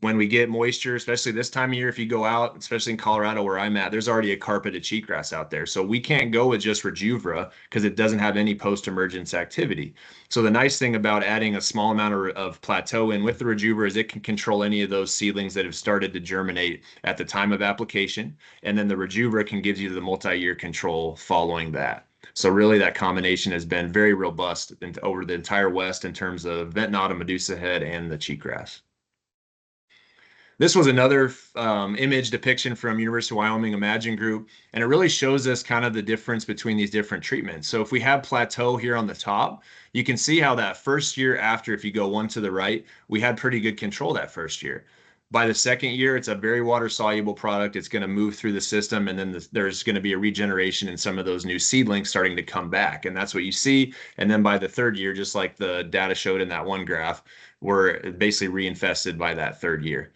When we get moisture, especially this time of year, if you go out, especially in Colorado where I'm at, there's already a carpet of cheatgrass out there. So we can't go with just Rejuvra because it doesn't have any post-emergence activity. So the nice thing about adding a small amount of plateau in with the Rejuvra is it can control any of those seedlings that have started to germinate at the time of application. And then the Rejuvra can give you the multi-year control following that. So really that combination has been very robust over the entire West in terms of ventonata, medusa head, and the cheatgrass. This was another image depiction from University of Wyoming Imagine Group, and it really shows us kind of the difference between these different treatments. So if we have plateau here on the top, you can see how that first year after, if you go one to the right, we had pretty good control that first year. By the second year, it's a very water soluble product. It's going to move through the system, and then there's going to be a regeneration in some of those new seedlings starting to come back. And that's what you see. And then by the third year, just like the data showed in that one graph, we're basically reinfested by that third year.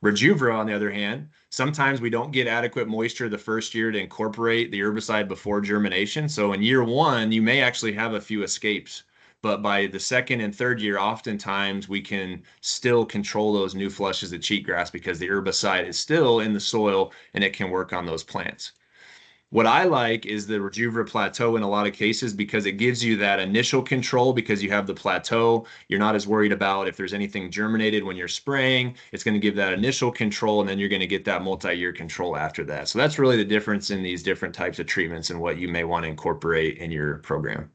Rejuvra, on the other hand, sometimes we don't get adequate moisture the first year to incorporate the herbicide before germination. So in year one, you may actually have a few escapes. But by the second and third year, oftentimes we can still control those new flushes of cheatgrass because the herbicide is still in the soil and it can work on those plants. What I like is the Rejuvra plateau in a lot of cases because it gives you that initial control because you have the plateau. You're not as worried about if there's anything germinated when you're spraying. It's going to give that initial control, and then you're going to get that multi-year control after that. So that's really the difference in these different types of treatments and what you may want to incorporate in your program.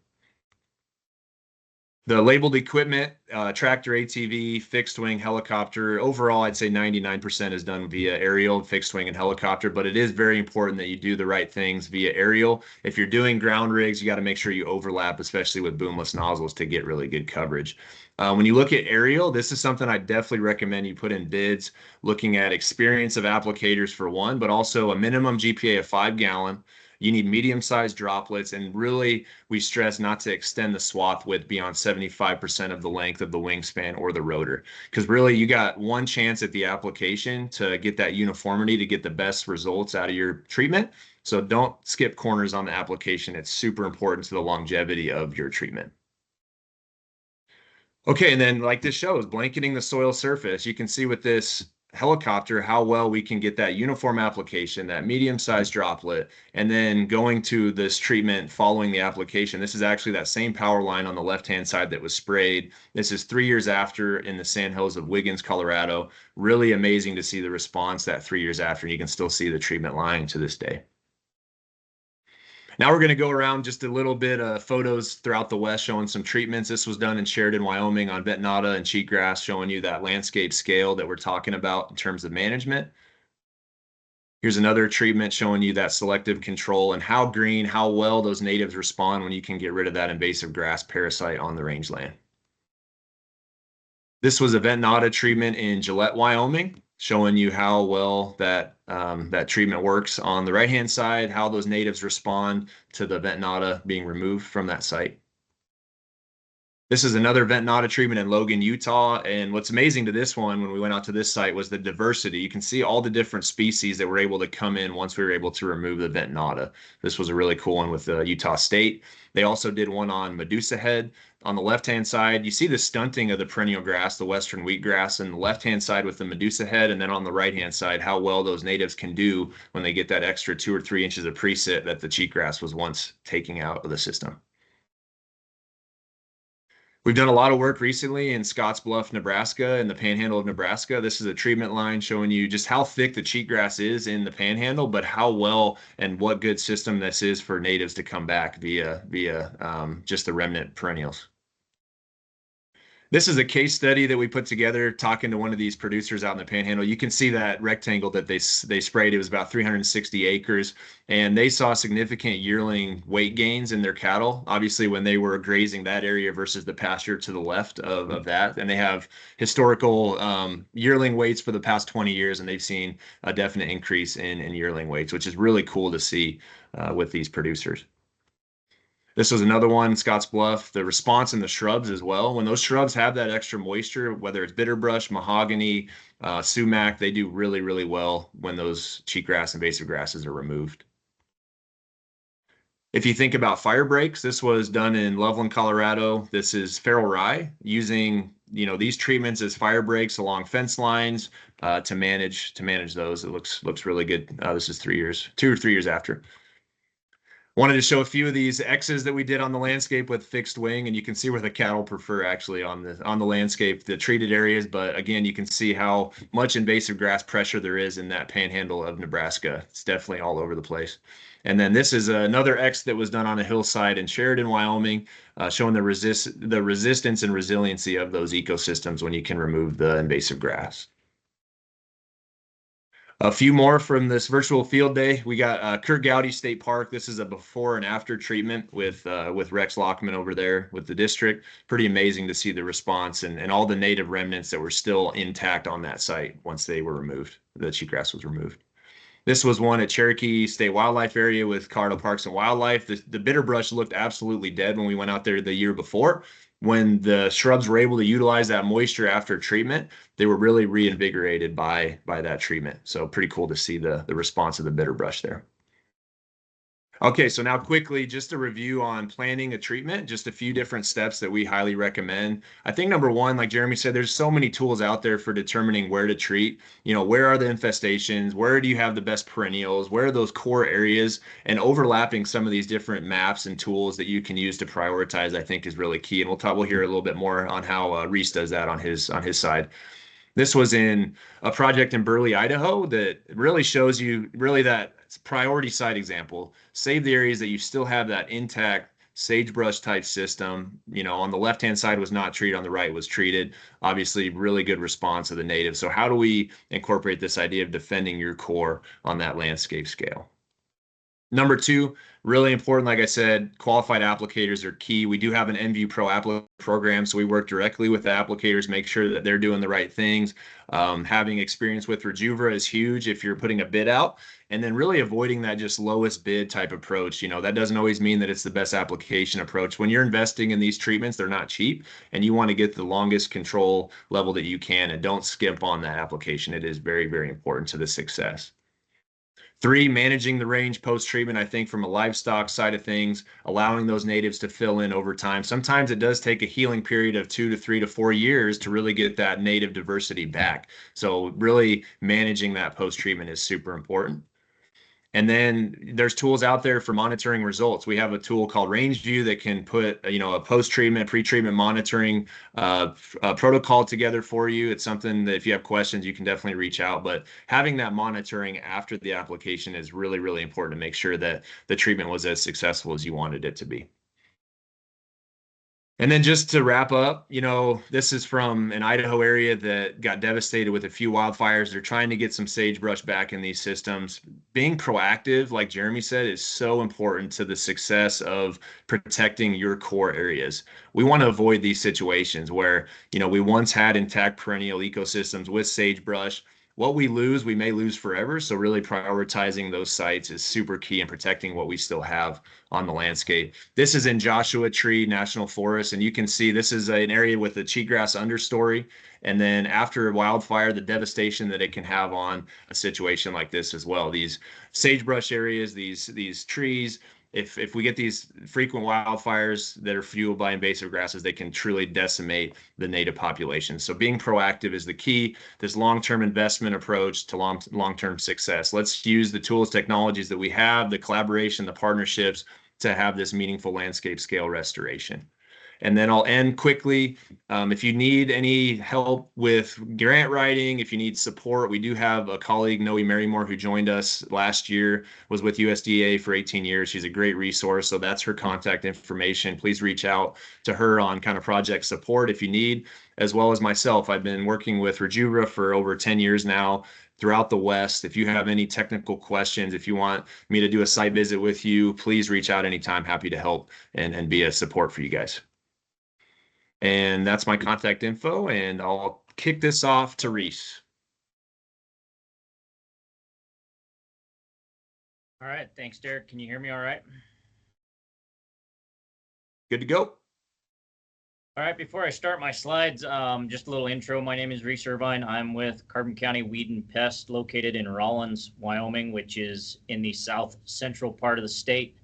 The labeled equipment, tractor, ATV, fixed wing, helicopter, overall, I'd say 99% is done via aerial, fixed wing, and helicopter, but it is very important that you do the right things via aerial. If you're doing ground rigs, you got to make sure you overlap, especially with boomless nozzles, to get really good coverage. When you look at aerial, this is something I definitely recommend you put in bids, looking at experience of applicators for one, but also a minimum GPA of 5 gallon. You need medium-sized droplets, and really we stress not to extend the swath width beyond 75% of the length of the wingspan or the rotor, because really you got one chance at the application to get that uniformity to get the best results out of your treatment. So don't skip corners on the application. It's super important to the longevity of your treatment. Okay, and then like this shows, blanketing the soil surface. You can see with this helicopter how well we can get that uniform application, that medium-sized droplet, and then going to this treatment following the application. This is actually that same power line on the left-hand side that was sprayed. This is 3 years after in the sandhills of Wiggins, Colorado. Really amazing to see the response that 3 years after, and you can still see the treatment line to this day. Now we're going to go around just a little bit of photos throughout the West showing some treatments. This was done in Sheridan, Wyoming on Vetnata and cheatgrass, showing you that landscape scale that we're talking about in terms of management. Here's another treatment showing you that selective control and how green, how well those natives respond when you can get rid of that invasive grass parasite on the rangeland. This was a Vetnata treatment in Gillette, Wyoming, showing you how well that that treatment works on the right-hand side, how those natives respond to the Vetnata being removed from that site. This is another Vetnata treatment in Logan, Utah. And what's amazing to this one, when we went out to this site, was the diversity. You can see all the different species that were able to come in once we were able to remove the Vetnata. This was a really cool one with Utah State. They also did one on Medusa head. On the left-hand side, you see the stunting of the perennial grass, the western wheatgrass, and the left-hand side with the Medusa head, and then on the right-hand side, how well those natives can do when they get that extra 2 or 3 inches of preset that the cheatgrass was once taking out of the system. We've done a lot of work recently in Scottsbluff, Nebraska, and the panhandle of Nebraska. This is a treatment line showing you just how thick the cheatgrass is in the panhandle, but how well and what good system this is for natives to come back via just the remnant perennials. This is a case study that we put together talking to one of these producers out in the panhandle. You can see that rectangle that they sprayed. It was about 360 acres, and they saw significant yearling weight gains in their cattle, obviously when they were grazing that area versus the pasture to the left of that. And they have historical yearling weights for the past 20 years, and they've seen a definite increase in yearling weights, which is really cool to see with these producers. This was another one, Scottsbluff, the response in the shrubs as well. When those shrubs have that extra moisture, whether it's bitterbrush, mahogany, sumac, they do really, really well when those cheatgrass invasive grasses are removed. If you think about fire breaks, this was done in Loveland, Colorado. This is feral rye, using these treatments as fire breaks along fence lines to manage those. It looks really good. This is 2 or 3 years after. Wanted to show a few of these X's that we did on the landscape with fixed wing, and you can see where the cattle prefer actually on the landscape, the treated areas. But again, you can see how much invasive grass pressure there is in that panhandle of Nebraska. It's definitely all over the place. And then this is another X that was done on a hillside in Sheridan, Wyoming, showing the resistance and resiliency of those ecosystems when you can remove the invasive grass. A few more from this virtual field day. We got Kurt Gowdy State Park. This is a before and after treatment with Rex Lockman over there with the district. Pretty amazing to see the response and all the native remnants that were still intact on that site once they were removed. The cheatgrass was removed. This was one at Cherokee State Wildlife Area with Colorado Parks and Wildlife. The bitter brush looked absolutely dead when we went out there the year before. When the shrubs were able to utilize that moisture after treatment, they were really reinvigorated by that treatment. So pretty cool to see the response of the bitter brush there. Okay, so now quickly, just a review on planning a treatment, just a few different steps that we highly recommend. I think number one, like Jeremy said, there's so many tools out there for determining where to treat. You know, where are the infestations? Where do you have the best perennials? Where are those core areas? And overlapping some of these different maps and tools that you can use to prioritize, I think is really key. And we'll hear a little bit more on how Reese does that on his side. This was in a project in Burley, Idaho that really shows you really that priority site example. Save the areas that you still have that intact sagebrush type system. You know, on the left-hand side was not treated, on the right was treated. Obviously, really good response of the natives. So how do we incorporate this idea of defending your core on that landscape scale? Number two, really important, like I said, qualified applicators are key. We do have an NView Pro applicator program, so we work directly with the applicators, make sure that they're doing the right things. Having experience with Rejuvra is huge if you're putting a bid out, and then really avoiding that just lowest bid type approach. You know, that doesn't always mean that it's the best application approach. When you're investing in these treatments, they're not cheap, and you want to get the longest control level that you can, and don't skimp on that application. It is very, very important to the success. Three, managing the range post-treatment, I think from a livestock side of things, allowing those natives to fill in over time. Sometimes it does take a healing period of 2 to 3 to 4 years to really get that native diversity back. So really managing that post-treatment is super important. And then there's tools out there for monitoring results. We have a tool called RangeView that can put, you know, a post-treatment, pre-treatment monitoring protocol together for you. It's something that if you have questions, you can definitely reach out. But having that monitoring after the application is really, really important to make sure that the treatment was as successful as you wanted it to be. And then just to wrap up, you know, this is from an Idaho area that got devastated with a few wildfires. They're trying to get some sagebrush back in these systems. Being proactive, like Jeremy said, is so important to the success of protecting your core areas. We want to avoid these situations where, you know, we once had intact perennial ecosystems with sagebrush. What we lose, we may lose forever. So really prioritizing those sites is super key in protecting what we still have on the landscape. This is in Joshua Tree National Forest, and you can see this is an area with a cheatgrass understory. And then after a wildfire, the devastation that it can have on a situation like this as well. These sagebrush areas, these trees, if we get these frequent wildfires that are fueled by invasive grasses, they can truly decimate the native population. So being proactive is the key. This long-term investment approach to long-term success. Let's use the tools, technologies that we have, the collaboration, the partnerships to have this meaningful landscape scale restoration. And then I'll end quickly. If you need any help with grant writing, if you need support, we do have a colleague, Noe Marymore, who joined us last year, was with USDA for 18 years. She's a great resource. So that's her contact information. Please reach out to her on kind of project support if you need, as well as myself. I've been working with Rejuvra for over 10 years now throughout the West. If you have any technical questions, if you want me to do a site visit with you, please reach out anytime. Happy to help and be a support for you guys. And that's my contact info, and I'll kick this off to Reese. All right, thanks, Derek. Can you hear me all right? Good to go. All right, before I start my slides, just a little intro. My name is Reese Irvine. I'm with Carbon County Weed and Pest, located in Rawlins, Wyoming, which is in the south central part of the state.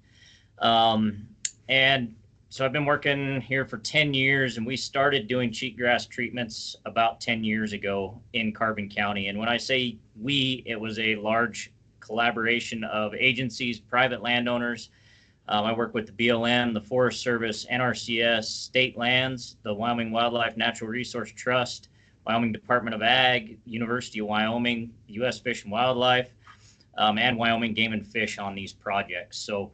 And so I've been working here for 10 years, and we started doing cheatgrass treatments about 10 years ago in Carbon County. And when I say we, it was a large collaboration of agencies, private landowners. I work with the BLM, the Forest Service, NRCS, state lands, the Wyoming Wildlife Natural Resource Trust, Wyoming Department of Ag, University of Wyoming, U.S. Fish and Wildlife, and Wyoming Game and Fish on these projects. So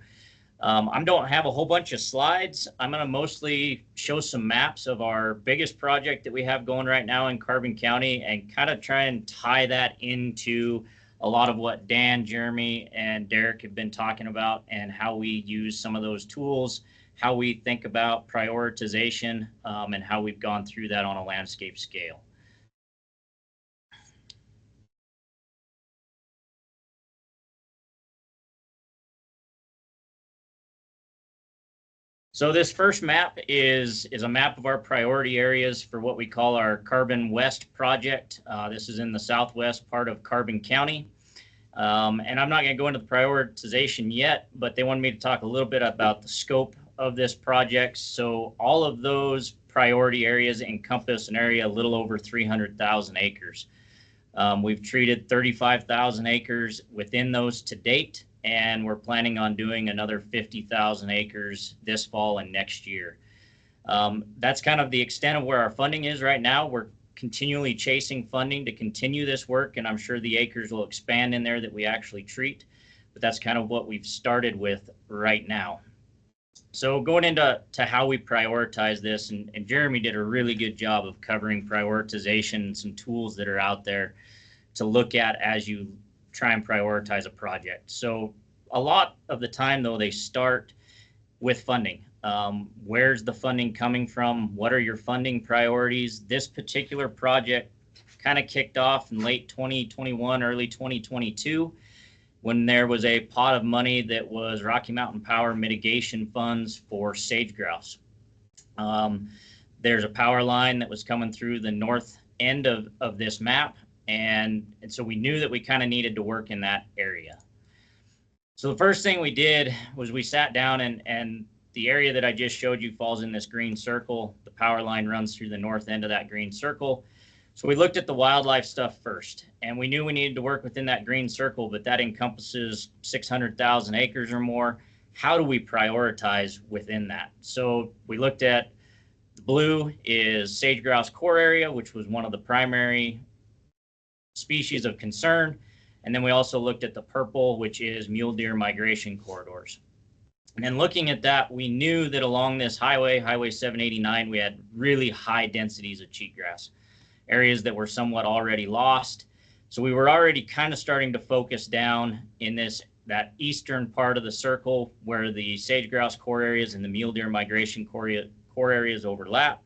I don't have a whole bunch of slides. I'm going to mostly show some maps of our biggest project that we have going right now in Carbon County and kind of try and tie that into a lot of what Dan, Jeremy, and Derek have been talking about, and how we use some of those tools, how we think about prioritization, and how we've gone through that on a landscape scale. So this first map is a map of our priority areas for what we call our Carbon West project. This is in the southwest part of Carbon County. And I'm not going to go into the prioritization yet, but they wanted me to talk a little bit about the scope of this project. So all of those priority areas encompass an area a little over 300,000 acres. We've treated 35,000 acres within those to date, and we're planning on doing another 50,000 acres this fall and next year. That's kind of the extent of where our funding is right now. We're continually chasing funding to continue this work, and I'm sure the acres will expand in there that we actually treat, but that's kind of what we've started with right now. So going into how we prioritize this, and Jeremy did a really good job of covering prioritization and some tools that are out there to look at as you try and prioritize a project. So a lot of the time, though, they start with funding. Where's the funding coming from? What are your funding priorities? This particular project kind of kicked off in late 2021, early 2022, when there was a pot of money that was Rocky Mountain Power mitigation funds for sage grouse. There's a power line that was coming through the north end of this map. And so we knew that we kind of needed to work in that area. So the first thing we did was we sat down, and the area that I just showed you falls in this green circle. The power line runs through the north end of that green circle. So we looked at the wildlife stuff first, and we knew we needed to work within that green circle, but that encompasses 600,000 acres or more. How do we prioritize within that? So we looked at the blue is sage grouse core area, which was one of the primary species of concern. And then we also looked at the purple, which is mule deer migration corridors. And then looking at that, we knew that along this highway, Highway 789, we had really high densities of cheatgrass, areas that were somewhat already lost. So we were already kind of starting to focus down in that eastern part of the circle where the sage grouse core areas and the mule deer migration core areas overlap.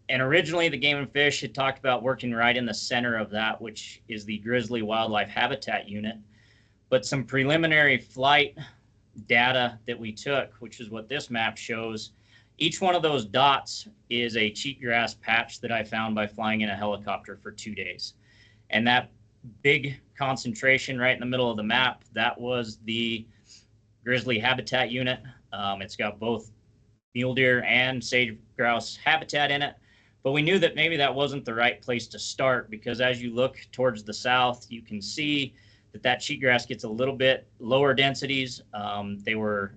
And originally, the Game and Fish had talked about working right in the center of that, which is the Grizzly Wildlife Habitat Unit. But some preliminary flight data that we took, which is what this map shows, each one of those dots is a cheatgrass patch that I found by flying in a helicopter for 2 days. And that big concentration right in the middle of the map, that was the Grizzly Habitat Unit. It's got both mule deer and sage grouse habitat in it. But we knew that maybe that wasn't the right place to start, because as you look towards the south, you can see that cheatgrass gets a little bit lower densities. They were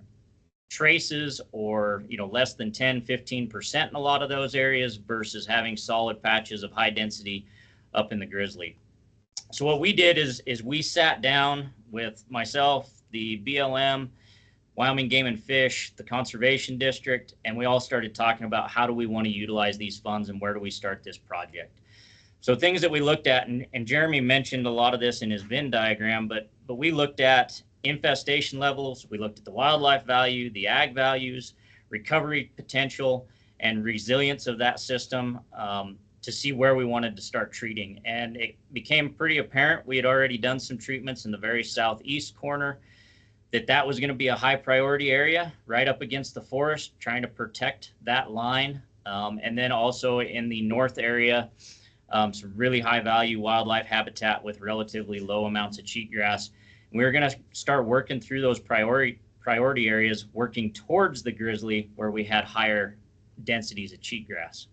traces or less than 10-15% in a lot of those areas versus having solid patches of high density up in the grizzly. So what we did is we sat down with myself, the BLM, Wyoming Game and Fish, the Conservation District, and we all started talking about how do we want to utilize these funds and where do we start this project. So things that we looked at, and Jeremy mentioned a lot of this in his Venn diagram, but we looked at infestation levels, we looked at the wildlife value, the ag values, recovery potential, and resilience of that system to see where we wanted to start treating. And it became pretty apparent, we had already done some treatments in the very southeast corner, that was going to be a high priority area right up against the forest, trying to protect that line. And then also in the north area, some really high value wildlife habitat with relatively low amounts of cheatgrass. And we were going to start working through those priority areas, working towards the grizzly where we had higher densities of cheatgrass.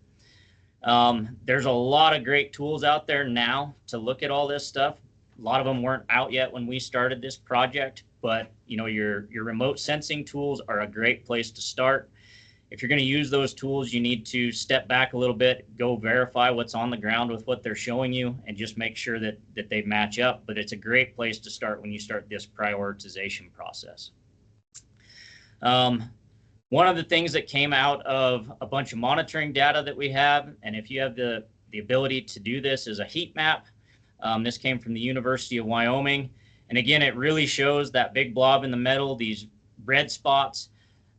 There's a lot of great tools out there now to look at all this stuff. A lot of them weren't out yet when we started this project, but your remote sensing tools are a great place to start. If you're going to use those tools, you need to step back a little bit, go verify what's on the ground with what they're showing you, and just make sure that they match up. But it's a great place to start when you start this prioritization process. One of the things that came out of a bunch of monitoring data that we have, and if you have the ability to do this, is a heat map. This came from the University of Wyoming. And again, it really shows that big blob in the middle, these red spots.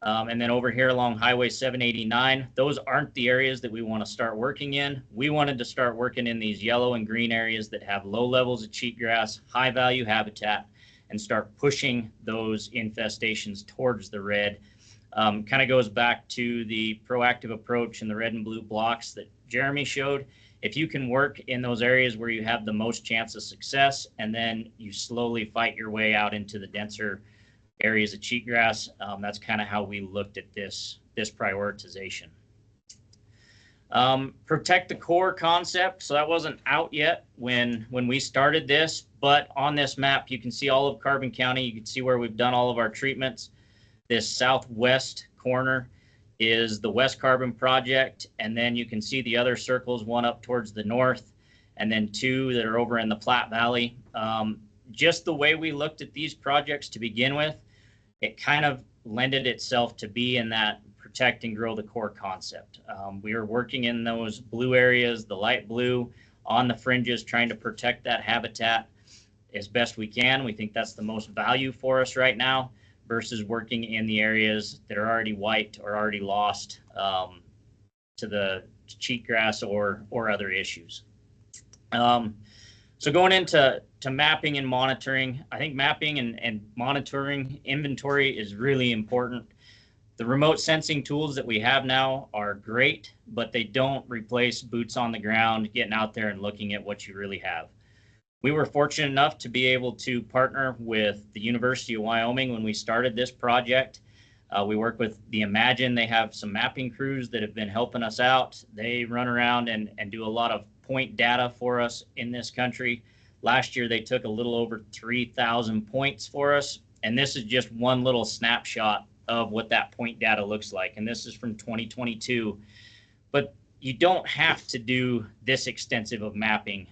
And then over here along Highway 789, those aren't the areas that we want to start working in. We wanted to start working in these yellow and green areas that have low levels of cheatgrass, high value habitat, and start pushing those infestations towards the red. Kind of goes back to the proactive approach in the red and blue blocks that Jeremy showed. If you can work in those areas where you have the most chance of success, and then you slowly fight your way out into the denser areas of cheatgrass, that's kind of how we looked at this prioritization. Protect the core concept. So that wasn't out yet when we started this, but on this map, you can see all of Carbon County. You can see where we've done all of our treatments. This southwest corner is the West Carbon Project, and then you can see the other circles, one up towards the north, and then two that are over in the Platte Valley. Just the way we looked at these projects to begin with, it kind of lended itself to be in that protect and grow the core concept. We are working in those blue areas, the light blue on the fringes, trying to protect that habitat as best we can. We think that's the most value for us right now, versus working in the areas that are already white or already lost to the cheatgrass or other issues. So going into mapping and monitoring, I think mapping and monitoring inventory is really important. The remote sensing tools that we have now are great, but they don't replace boots on the ground, getting out there and looking at what you really have. We were fortunate enough to be able to partner with the University of Wyoming when we started this project. We work with the Imagine. They have some mapping crews that have been helping us out. They run around and do a lot of point data for us in this country. Last year, they took a little over 3,000 points for us. And this is just one little snapshot of what that point data looks like. And this is from 2022. But you don't have to do this extensive of mapping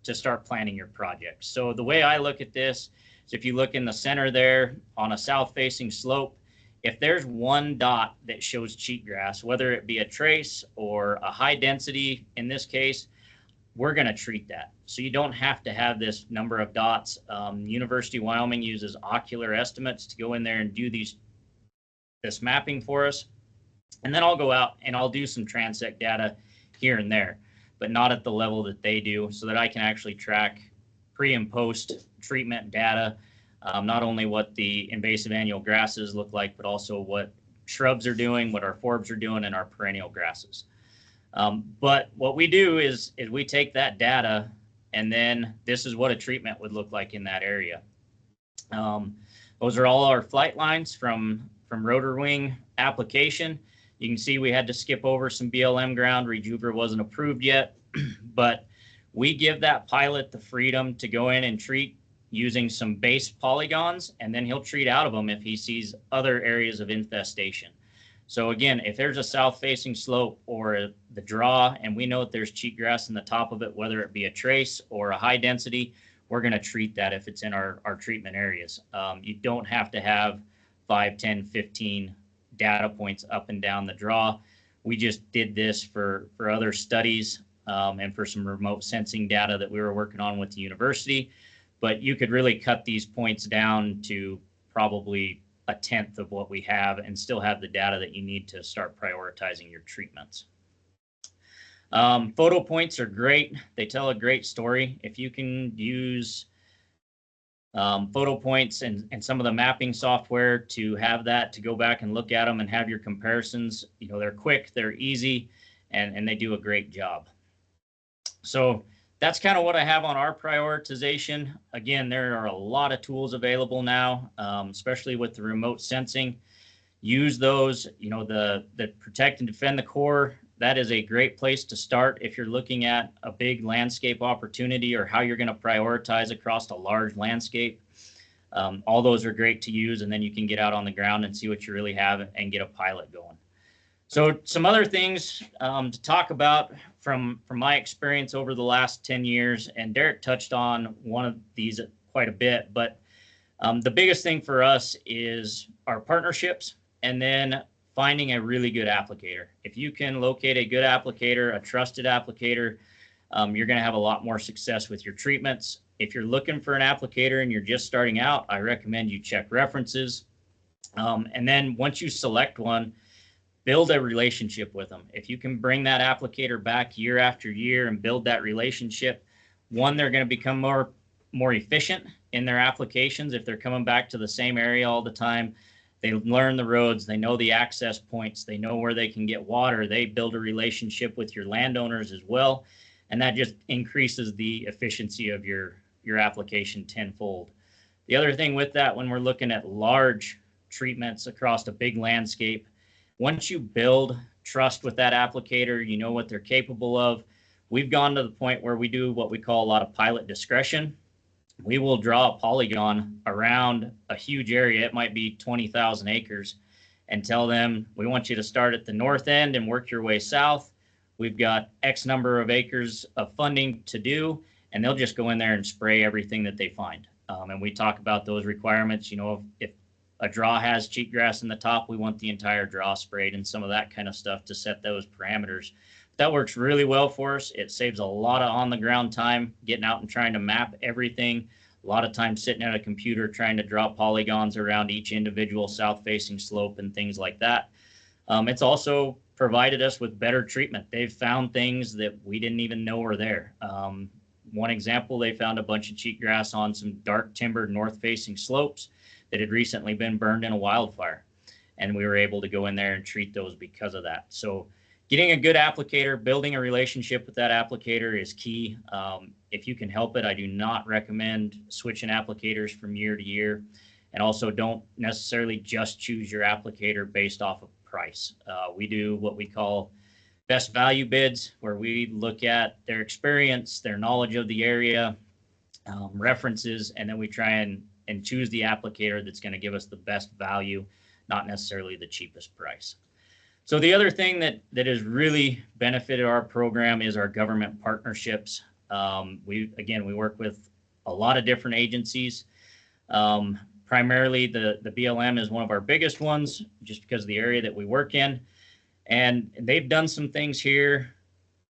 to start planning your project. So the way I look at this is, if you look in the center there on a south-facing slope, if there's one dot that shows cheatgrass, whether it be a trace or a high density, in this case, we're going to treat that. So you don't have to have this number of dots. University of Wyoming uses ocular estimates to go in there and do this mapping for us. And then I'll go out and I'll do some transect data here and there, but not at the level that they do, so that I can actually track pre and post treatment data, not only what the invasive annual grasses look like, but also what shrubs are doing, what our forbs are doing, and our perennial grasses. But what we do is we take that data, and then this is what a treatment would look like in that area. Those are all our flight lines from rotor wing application. You can see we had to skip over some BLM ground. Rejuver wasn't approved yet, but we give that pilot the freedom to go in and treat using some base polygons, and then he'll treat out of them if he sees other areas of infestation. So again, if there's a south-facing slope or the draw, and we know that there's cheatgrass in the top of it, whether it be a trace or a high density, we're going to treat that if it's in our treatment areas. You don't have to have 5, 10, 15 data points up and down the draw. We just did this for other studies and for some remote sensing data that we were working on with the university. But you could really cut these points down to probably 1/10 of what we have and still have the data that you need to start prioritizing your treatments. Photo points are great. They tell a great story. If you can use photo points and some of the mapping software to have that, to go back and look at them and have your comparisons, you know, they're quick, they're easy, and they do a great job. So that's kind of what I have on our prioritization. Again, there are a lot of tools available now, especially with the remote sensing. Use those, you know, the protect and defend the core. That is a great place to start if you're looking at a big landscape opportunity or how you're going to prioritize across a large landscape. All those are great to use, and then you can get out on the ground and see what you really have and get a pilot going. So some other things to talk about from my experience over the last 10 years, and Derek touched on one of these quite a bit, but the biggest thing for us is our partnerships, and then finding a really good applicator. If you can locate a good applicator, a trusted applicator, you're going to have a lot more success with your treatments. If you're looking for an applicator and you're just starting out, I recommend you check references. And then once you select one, build a relationship with them. If you can bring that applicator back year after year and build that relationship, one, they're going to become more efficient in their applications. If they're coming back to the same area all the time, they learn the roads, they know the access points, they know where they can get water, they build a relationship with your landowners as well. And that just increases the efficiency of your application tenfold. The other thing with that, when we're looking at large treatments across a big landscape, once you build trust with that applicator, you know what they're capable of. We've gone to the point where we do what we call a lot of pilot discretion. We will draw a polygon around a huge area. It might be 20,000 acres, and tell them, we want you to start at the north end and work your way south. We've got X number of acres of funding to do, and they'll just go in there and spray everything that they find. And we talk about those requirements. You know, if a draw has cheatgrass in the top, we want the entire draw sprayed, and some of that kind of stuff to set those parameters. That works really well for us. It saves a lot of on the ground time getting out and trying to map everything. A lot of time sitting at a computer trying to draw polygons around each individual south facing slope and things like that. It's also provided us with better treatment. They've found things that we didn't even know were there. One example, they found a bunch of cheatgrass on some dark timbered north facing slopes that had recently been burned in a wildfire. And we were able to go in there and treat those because of that. So getting a good applicator, building a relationship with that applicator is key. If you can help it, I do not recommend switching applicators from year to year. And also don't necessarily just choose your applicator based off of price. We do what we call best value bids, where we look at their experience, their knowledge of the area, references, and then we try and choose the applicator that's going to give us the best value, not necessarily the cheapest price. So the other thing that has really benefited our program is our government partnerships. We work with a lot of different agencies. Primarily the BLM is one of our biggest ones, just because of the area that we work in. And they've done some things here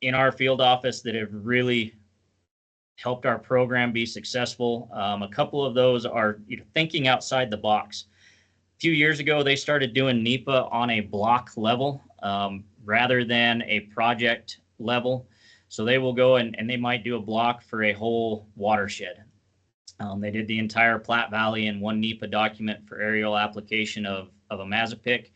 in our field office that have really helped our program be successful. A couple of those are thinking outside the box. A few years ago, they started doing NEPA on a block level rather than a project level. So they will go and they might do a block for a whole watershed. They did the entire Platte Valley in one NEPA document for aerial application of a Mazapic.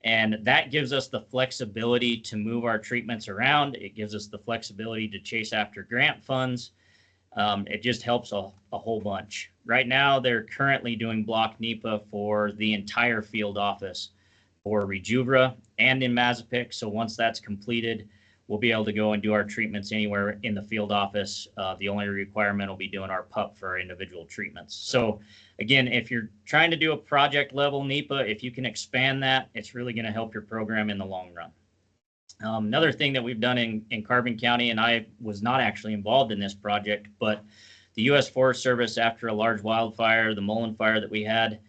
And that gives us the flexibility to move our treatments around. It gives us the flexibility to chase after grant funds. It just helps a whole bunch. Right now, they're currently doing block NEPA for the entire field office for Rejuvra and in Mazapic. So once that's completed, we'll be able to go and do our treatments anywhere in the field office. The only requirement will be doing our PUP for our individual treatments. So again, if you're trying to do a project level NEPA, if you can expand that, it's really going to help your program in the long run. Another thing that we've done in Carbon County, and I was not actually involved in this project, but the U.S. Forest Service, after a large wildfire, the Mullen Fire that we had,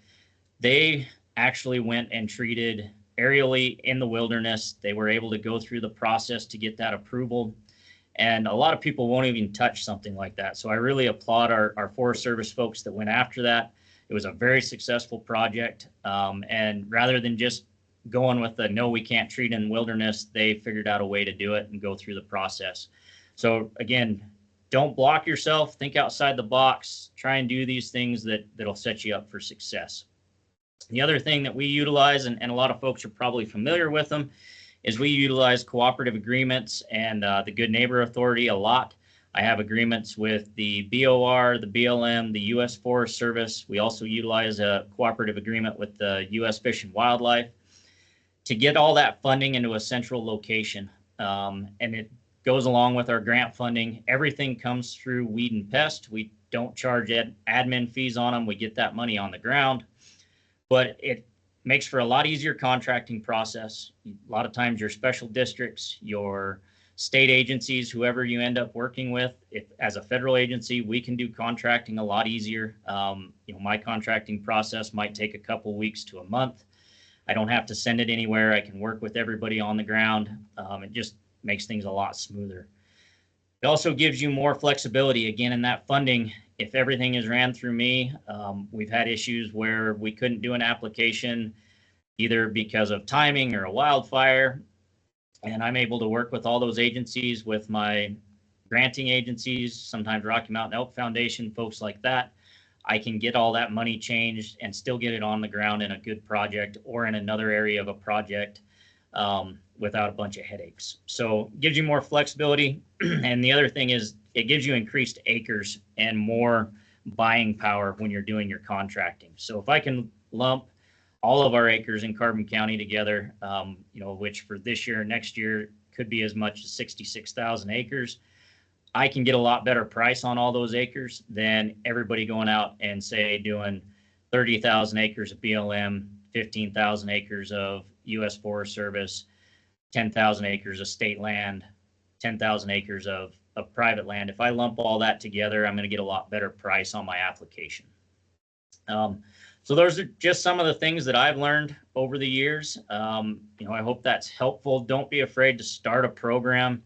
they actually went and treated aerially in the wilderness. They were able to go through the process to get that approval. And a lot of people won't even touch something like that. So I really applaud our Forest Service folks that went after that. It was a very successful project. And rather than just going with the no, we can't treat in wilderness, they figured out a way to do it and go through the process. So again, don't block yourself, think outside the box, try and do these things that'll set you up for success. The other thing that we utilize, and a lot of folks are probably familiar with them, is we utilize cooperative agreements and the Good Neighbor Authority a lot. I have agreements with the BOR, the BLM, the U.S. Forest Service. We also utilize a cooperative agreement with the U.S. Fish and Wildlife to get all that funding into a central location. And it goes along with our grant funding. Everything comes through Weed and Pest. We don't charge admin fees on them. We get that money on the ground. But it makes for a lot easier contracting process. A lot of times your special districts, your state agencies, whoever you end up working with, if as a federal agency, we can do contracting a lot easier. My contracting process might take a couple weeks to a month. I don't have to send it anywhere. I can work with everybody on the ground. It just makes things a lot smoother. It also gives you more flexibility again in that funding. If everything is ran through me, we've had issues where we couldn't do an application either because of timing or a wildfire. And I'm able to work with all those agencies, with my granting agencies, sometimes Rocky Mountain Elk Foundation, folks like that. I can get all that money changed and still get it on the ground in a good project or in another area of a project without a bunch of headaches. So it gives you more flexibility. And the other thing is it gives you increased acres and more buying power when you're doing your contracting. So if I can lump all of our acres in Carbon County together, which for this year and next year could be as much as 66,000 acres, I can get a lot better price on all those acres than everybody going out and say doing 30,000 acres of BLM, 15,000 acres of U.S. Forest Service, 10,000 acres of state land, 10,000 acres of private land. If I lump all that together, I'm going to get a lot better price on my application. So those are just some of the things that I've learned over the years. I hope that's helpful. Don't be afraid to start a program.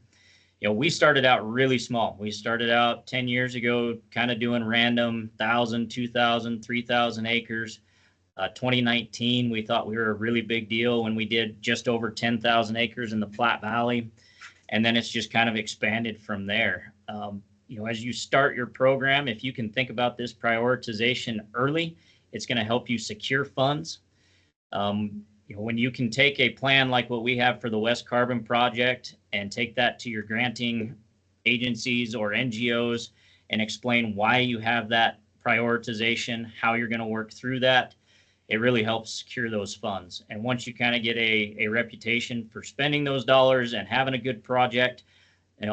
We started out really small. We started out 10 years ago, kind of doing random 1,000, 2,000, 3,000 acres. 2019, we thought we were a really big deal when we did just over 10,000 acres in the Platte Valley. And then it's just kind of expanded from there. As you start your program, if you can think about this prioritization early, it's going to help you secure funds. When you can take a plan like what we have for the West Carbon Project and take that to your granting agencies or NGOs and explain why you have that prioritization, how you're going to work through that, it really helps secure those funds. And once you kind of get a reputation for spending those dollars and having a good project,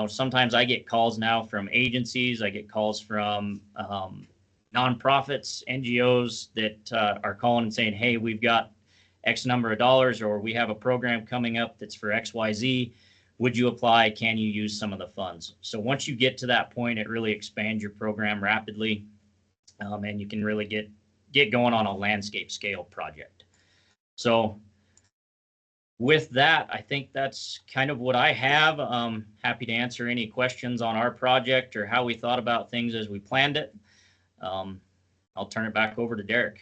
sometimes I get calls now from agencies, I get calls from nonprofits, NGOs that are calling and saying, hey, we've got X number of dollars, or we have a program coming up that's for XYZ. Would you apply? Can you use some of the funds? So once you get to that point, it really expands your program rapidly, and you can really get going on a landscape scale project. So with that, I think that's kind of what I have. Happy to answer any questions on our project or how we thought about things as we planned it. I'll turn it back over to Derek.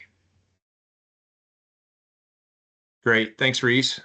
Great. Thanks, Reese.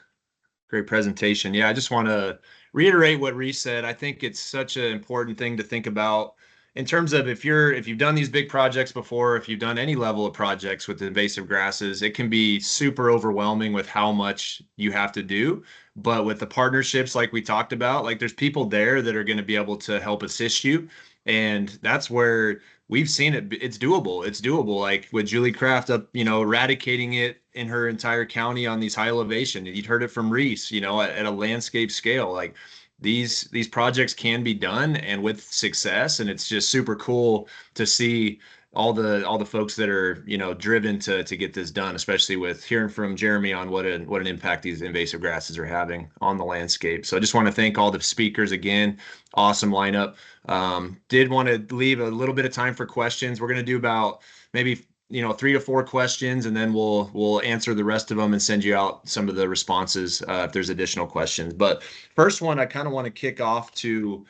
Great presentation. Yeah, I just want to reiterate what Reese said. I think it's such an important thing to think about in terms of if you've done these big projects before, if you've done any level of projects with invasive grasses, it can be super overwhelming with how much you have to do. But with the partnerships like we talked about, like there's people there that are going to be able to help assist you. And that's where we've seen it. It's doable. It's doable. Like with Julie Kraft up, eradicating it in her entire county on these high elevation. You'd heard it from Reese, at a landscape scale. Like these projects can be done and with success. And it's just super cool to see all the folks that are, driven to get this done, especially with hearing from Jeremy on what an impact these invasive grasses are having on the landscape. So I just want to thank all the speakers again. Awesome lineup. Did want to leave a little bit of time for questions. We're going to do about maybe 3 to 4 questions, and then we'll answer the rest of them and send you out some of the responses if there's additional questions. But first one, I kind of want to kick off to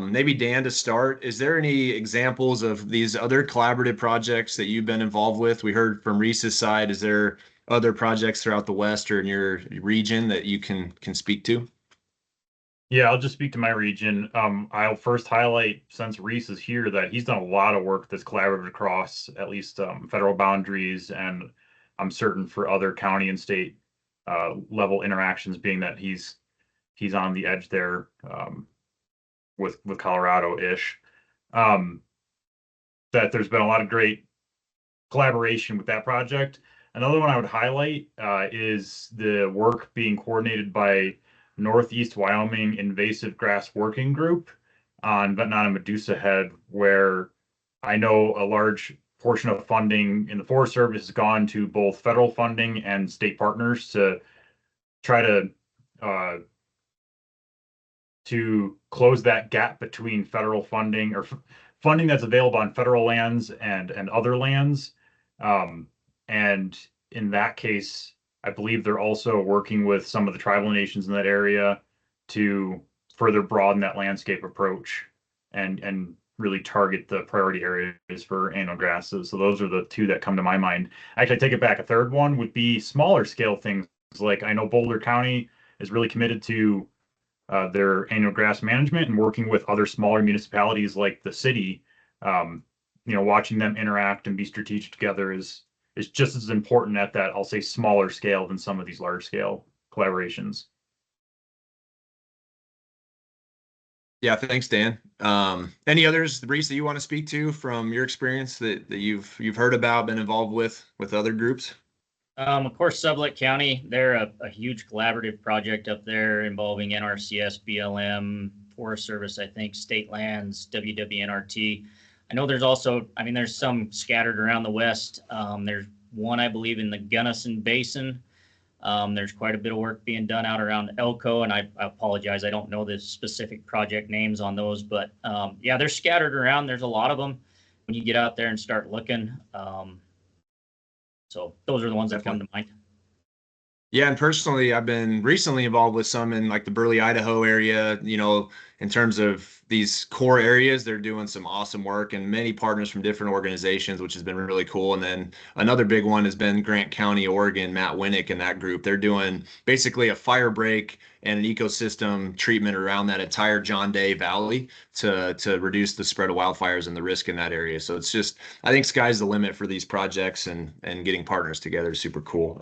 maybe Dan to start. Is there any examples of these other collaborative projects that you've been involved with? We heard from Reese's side. Is there other projects throughout the West or in your region that you can speak to? Yeah, I'll just speak to my region. I'll first highlight, since Reese is here, that he's done a lot of work that's collaborative across at least federal boundaries, and I'm certain for other county and state level interactions, being that he's on the edge there with Colorado-ish. That there's been a lot of great collaboration with that project. Another one I would highlight is the work being coordinated by Northeast Wyoming Invasive Grass Working Group on Ventonana Medusa Head, where I know a large portion of funding in the Forest Service has gone to both federal funding and state partners to try to close that gap between federal funding or funding that's available on federal lands and other lands. And in that case, I believe they're also working with some of the tribal nations in that area to further broaden that landscape approach. and really target the priority areas for annual grasses. So those are the two that come to my mind. Actually, I take it back. A third one would be smaller scale things. Like I know Boulder County is really committed to their annual grass management and working with other smaller municipalities like the city. Watching them interact and be strategic together is just as important at that, I'll say, smaller scale than some of these large scale collaborations. Yeah, thanks, Dan. Any others, Reese, that you want to speak to from your experience that you've heard about, been involved with other groups? Of course, Sublette County, they're a huge collaborative project up there involving NRCS, BLM, Forest Service, I think, state lands, WWNRT. I know there's also, there's some scattered around the west. There's one, I believe, in the Gunnison Basin. There's quite a bit of work being done out around Elko, and I apologize, I don't know the specific project names on those, but yeah, they're scattered around. There's a lot of them when you get out there and start looking. So those are the ones that come to mind. Yeah, and personally, I've been recently involved with some in like the Burley, Idaho area, in terms of these core areas. They're doing some awesome work and many partners from different organizations, which has been really cool. And then another big one has been Grant County, Oregon, Matt Winnick and that group. They're doing basically a fire break and an ecosystem treatment around that entire John Day Valley to reduce the spread of wildfires and the risk in that area. So it's just, I think sky's the limit for these projects, and getting partners together is super cool.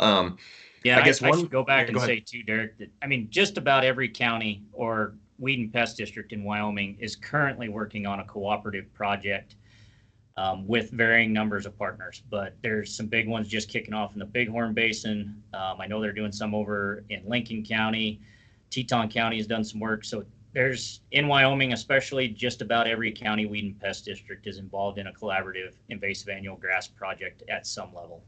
Yeah, I should go back and say too, Derek, that just about every county or weed and pest district in Wyoming is currently working on a cooperative project with varying numbers of partners. But there's some big ones just kicking off in the Bighorn Basin. I know they're doing some over in Lincoln County. Teton County has done some work. So there's, in Wyoming especially, just about every county weed and pest district is involved in a collaborative invasive annual grass project at some level.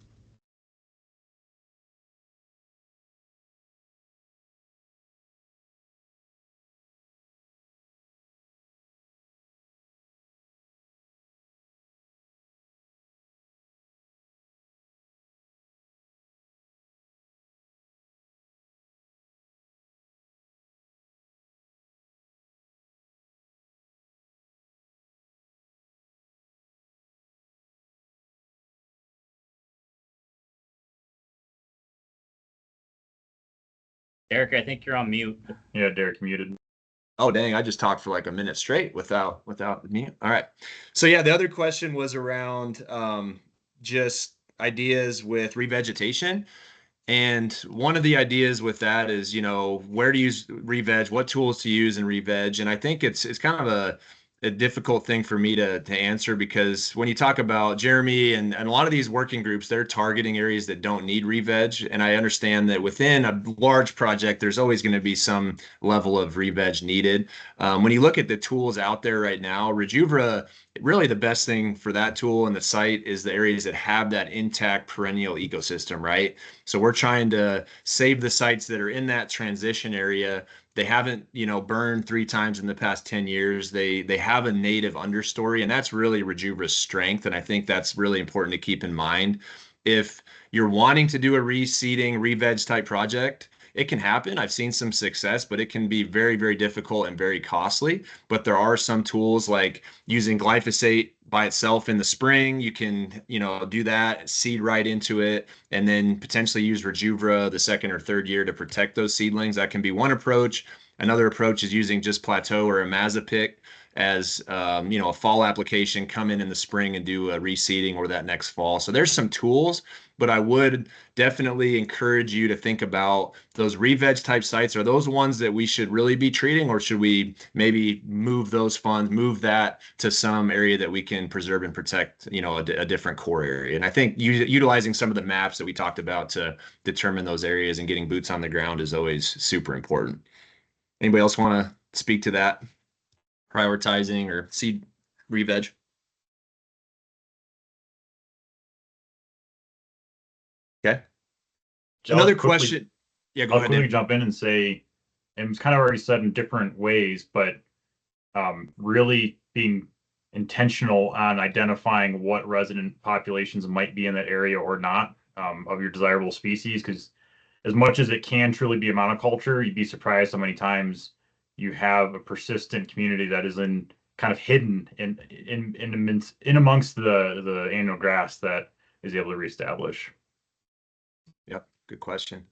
Derek, I think you're on mute. Yeah, Derek muted. Oh, dang, I just talked for like a minute straight without mute. All right. So yeah, the other question was around just ideas with revegetation. And one of the ideas with that is, where to use re-veg, what tools to use in re-veg. And I think it's kind of a difficult thing for me to answer, because when you talk about Jeremy and a lot of these working groups, they're targeting areas that don't need re-veg. And I understand that within a large project, there's always going to be some level of re-veg needed. When you look at the tools out there right now, Rejuvra, really the best thing for that tool and the site is the areas that have that intact perennial ecosystem, right? So we're trying to save the sites that are in that transition area. They haven't, burned 3 times in the past 10 years. They have a native understory, and that's really Rejuvra's strength. And I think that's really important to keep in mind. If you're wanting to do a reseeding, re-veg type project, it can happen. I've seen some success, but it can be very, very difficult and very costly. But there are some tools like using glyphosate by itself in the spring. You can, do that, seed right into it, and then potentially use Rejuvra the second or third year to protect those seedlings. That can be one approach. Another approach is using just Plateau or Imazapic as a fall application, come in the spring and do a reseeding or that next fall. So there's some tools, but I would definitely encourage you to think about those re-veg type sites. Are those ones that we should really be treating, or should we maybe move those funds, move that to some area that we can preserve and protect, a different core area? And I think utilizing some of the maps that we talked about to determine those areas and getting boots on the ground is always super important. Anybody else want to speak to that? Prioritizing or seed re-veg? Okay. Another question. Yeah, go ahead. I'll quickly jump in and say, and it's kind of already said in different ways, but really being intentional on identifying what resident populations might be in that area or not of your desirable species, because as much as it can truly be a monoculture, you'd be surprised how many times you have a persistent community that is in kind of hidden in amongst the annual grass that is able to reestablish. Yep, good question.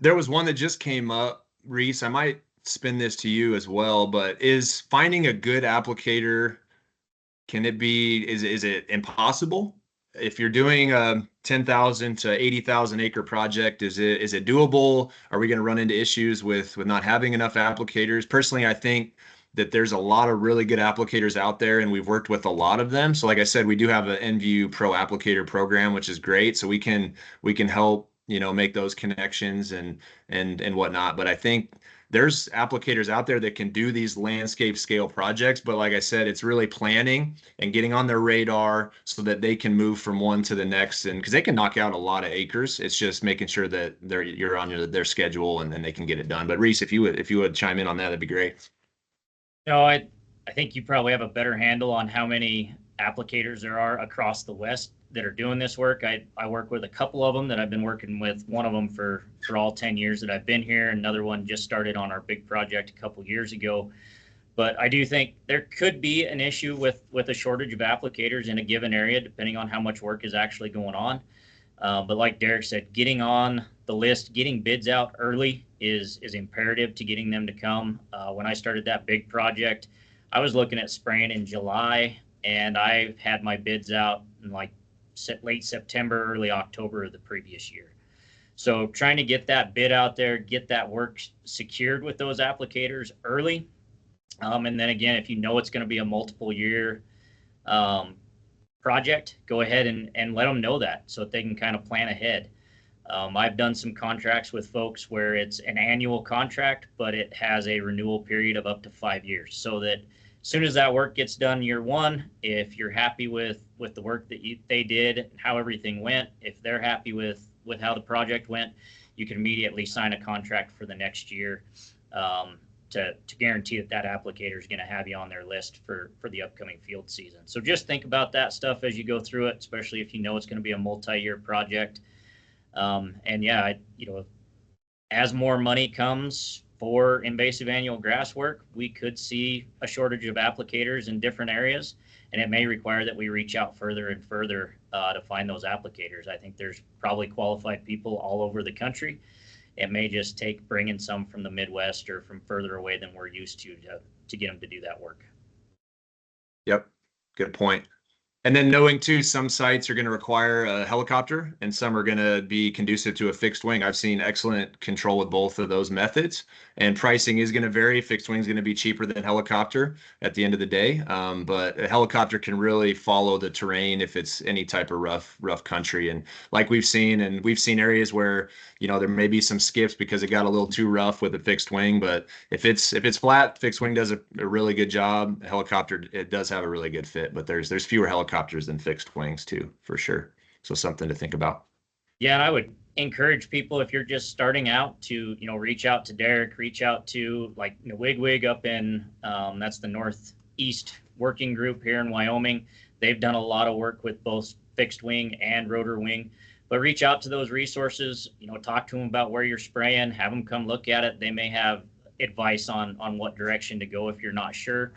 There was one that just came up, Reese. I might spin this to you as well, but is finding a good applicator, can it be, is it impossible? If you're doing a 10,000 to 80,000 acre project, is it doable? Are we going to run into issues with not having enough applicators? Personally, I think that there's a lot of really good applicators out there, and we've worked with a lot of them. So like I said, we do have an NView Pro Applicator program, which is great. So we can help, make those connections and whatnot. But I think there's applicators out there that can do these landscape scale projects. But like I said, it's really planning and getting on their radar so that they can move from one to the next. And because they can knock out a lot of acres, it's just making sure that you're on their schedule and then they can get it done. But Reese, if you would chime in on that, that'd be great. No, I think you probably have a better handle on how many applicators there are across the West that are doing this work. I work with a couple of them that I've been working with, one of them for all 10 years that I've been here. Another one just started on our big project a couple years ago. But I do think there could be an issue with a shortage of applicators in a given area, depending on how much work is actually going on. But like Derek said, getting on the list, getting bids out early is imperative to getting them to come. When I started that big project, I was looking at spraying in July, and I had my bids out in like late September, early October of the previous year. So trying to get that bid out there, get that work secured with those applicators early. And then again, if you know it's going to be a multiple year project, go ahead and let them know that so that they can kind of plan ahead. I've done some contracts with folks where it's an annual contract, but it has a renewal period of up to 5 years, so that as soon as that work gets done year one, if you're happy with the work that they did and how everything went, if they're happy with how the project went, you can immediately sign a contract for the next year to guarantee that applicator is going to have you on their list for the upcoming field season. So just think about that stuff as you go through it, especially if you know it's going to be a multi-year project. And yeah, as more money comes for invasive annual grass work, we could see a shortage of applicators in different areas, and it may require that we reach out further and further to find those applicators. I think there's probably qualified people all over the country. It may just take bringing some from the Midwest or from further away than we're used to get them to do that work. Yep, good point. And then knowing too, some sites are going to require a helicopter and some are going to be conducive to a fixed wing. I've seen excellent control with both of those methods, and pricing is going to vary. Fixed wing is going to be cheaper than helicopter at the end of the day. But a helicopter can really follow the terrain if it's any type of rough country. And like we've seen areas where, there may be some skips because it got a little too rough with a fixed wing. But if it's flat, fixed wing does a really good job. Helicopter, it does have a really good fit, but there's fewer helicopters than fixed wings too, for sure. So something to think about. Yeah, and I would encourage people, if you're just starting out, to reach out to Derek, reach out to like Wigwig up in that's the Northeast Working Group here in Wyoming. They've done a lot of work with both fixed wing and rotor wing. But reach out to those resources, talk to them about where you're spraying, have them come look at it. They may have advice on what direction to go if you're not sure.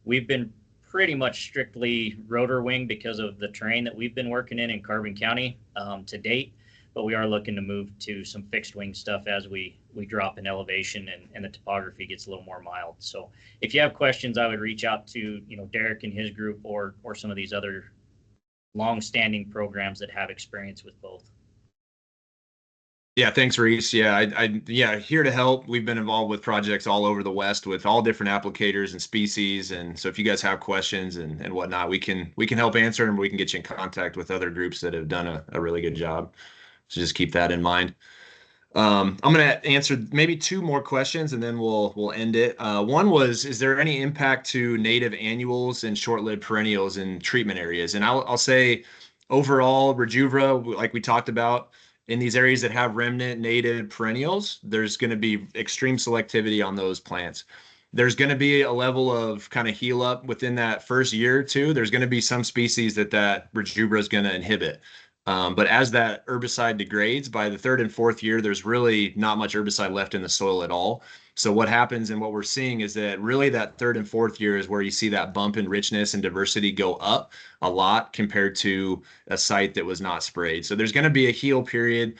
We've been pretty much strictly rotor wing because of the terrain that we've been working in Carbon County to date, but we are looking to move to some fixed wing stuff as we drop in elevation and the topography gets a little more mild. So if you have questions, I would reach out to Derek and his group or some of these other long-standing programs that have experience with both. Yeah, thanks, Reese. Yeah, here to help. We've been involved with projects all over the West with all different applicators and species. And so if you guys have questions and whatnot, we can help answer them. We can get you in contact with other groups that have done a really good job. So just keep that in mind. I'm going to answer maybe two more questions and then we'll end it. One was, is there any impact to native annuals and short-lived perennials in treatment areas? And I'll say overall, Rejuvra, like we talked about, in these areas that have remnant native perennials, there's going to be extreme selectivity on those plants. There's going to be a level of kind of heal up within that first year or two. There's going to be some species that Rejuvra is going to inhibit. But as that herbicide degrades, by the third and fourth year, there's really not much herbicide left in the soil at all. So what happens and what we're seeing is that really that third and fourth year is where you see that bump in richness and diversity go up a lot compared to a site that was not sprayed. So there's going to be a heal period.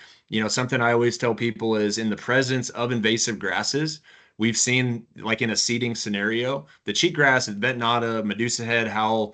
Something I always tell people is in the presence of invasive grasses, we've seen, like in a seeding scenario, the cheatgrass, Ventonata, Medusa head, how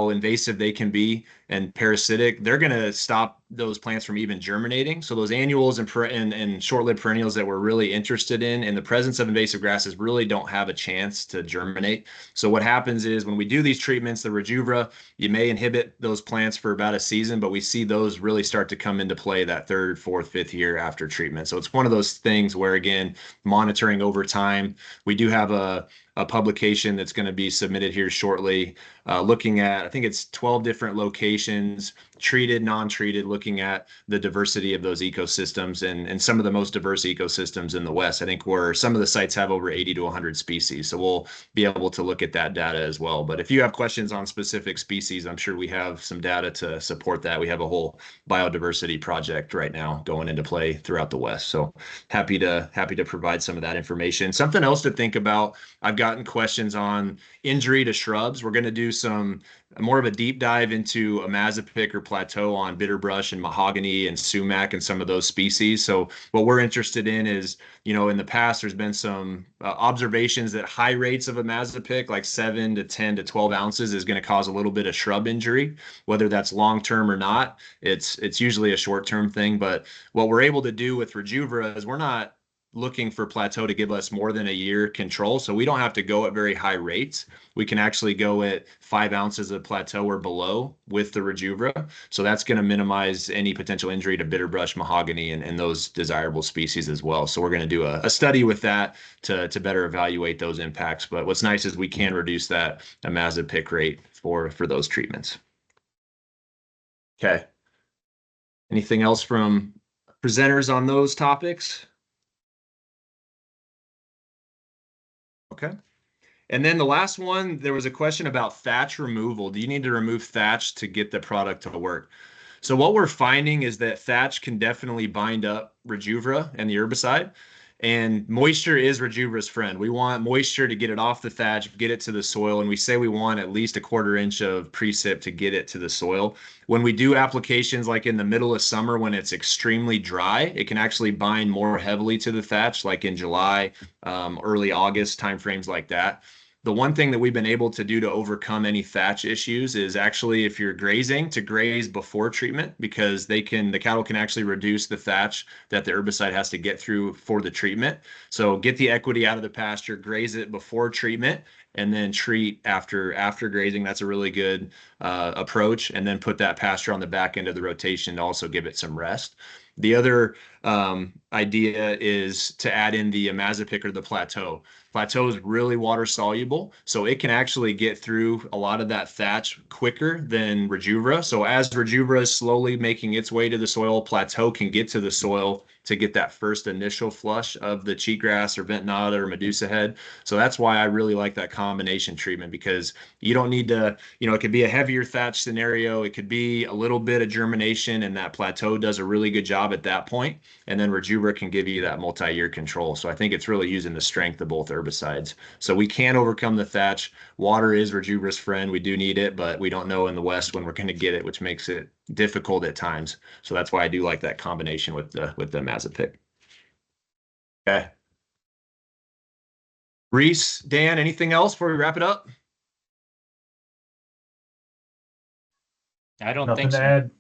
invasive they can be and parasitic, they're going to stop those plants from even germinating. So those annuals and short-lived perennials that we're really interested in the presence of invasive grasses really don't have a chance to germinate. So what happens is when we do these treatments, the Rejuvra, you may inhibit those plants for about a season, but we see those really start to come into play that third, fourth, fifth year after treatment. So it's one of those things where, again, monitoring over time. We do have a publication that's going to be submitted here shortly, looking at, I think it's 12 different locations, treated, non-treated, looking at the diversity of those ecosystems and some of the most diverse ecosystems in the West. I think where some of the sites have over 80 to 100 species. So we'll be able to look at that data as well. But if you have questions on specific species, I'm sure we have some data to support that. We have a whole biodiversity project right now going into play throughout the West. So happy to provide some of that information. Something else to think about, I've gotten questions on injury to shrubs. We're going to do more of a deep dive into a Mazapic or plateau on bitterbrush and mahogany and sumac and some of those species. So what we're interested in is, in the past, there's been some observations that high rates of a Mazapic, like 7 to 10 to 12 ounces, is going to cause a little bit of shrub injury, whether that's long-term or not. It's usually a short-term thing, but what we're able to do with Rejuvra is we're not looking for plateau to give us more than a year control. So we don't have to go at very high rates. We can actually go at 5 ounces of plateau or below with the Rejuvra. So that's going to minimize any potential injury to bitterbrush, mahogany, and those desirable species as well. So we're going to do a study with that to better evaluate those impacts. But what's nice is we can reduce that Mazapic rate for those treatments. Okay. Anything else from presenters on those topics? Okay. And then the last one, there was a question about thatch removal. Do you need to remove thatch to get the product to work? So what we're finding is that thatch can definitely bind up Rejuvra and the herbicide, and moisture is Rejuvra's friend. We want moisture to get it off the thatch, get it to the soil, and we say we want at least a 1/4 inch of precip to get it to the soil. When we do applications like in the middle of summer when it's extremely dry, it can actually bind more heavily to the thatch, like in July, early August, timeframes like that. The one thing that we've been able to do to overcome any thatch issues is actually, if you're grazing, to graze before treatment, because the cattle can actually reduce the thatch that the herbicide has to get through for the treatment. So get the equity out of the pasture, graze it before treatment, and then treat after grazing. That's a really good approach. And then put that pasture on the back end of the rotation to also give it some rest. The other idea is to add in the Mazapic or the plateau. Plateau is really water soluble, so it can actually get through a lot of that thatch quicker than Rejuvra. So as Rejuvra is slowly making its way to the soil, plateau can get to the soil to get that first initial flush of the cheatgrass or Ventonata or Medusa head. So that's why I really like that combination treatment, because you don't need to, it could be a heavier thatch scenario. It could be a little bit of germination, and that plateau does a really good job at that point. And then Rejuvra can give you that multi-year control. So I think it's really using the strength of both herbicides. So we can overcome the thatch. Water is Rejuvra's friend. We do need it, but we don't know in the West when we're going to get it, which makes it difficult at times. So that's why I do like that combination with the Mazapic. Okay. Reese, Dan, anything else before we wrap it up? I don't Nothing think to so. add.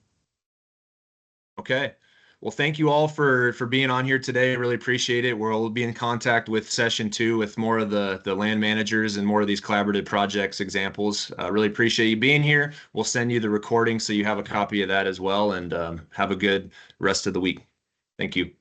Okay. Well, thank you all for being on here today. Really appreciate it. We'll be in contact with session 2 with more of the land managers and more of these collaborative projects examples. Really appreciate you being here. We'll send you the recording so you have a copy of that as well, and have a good rest of the week. Thank you.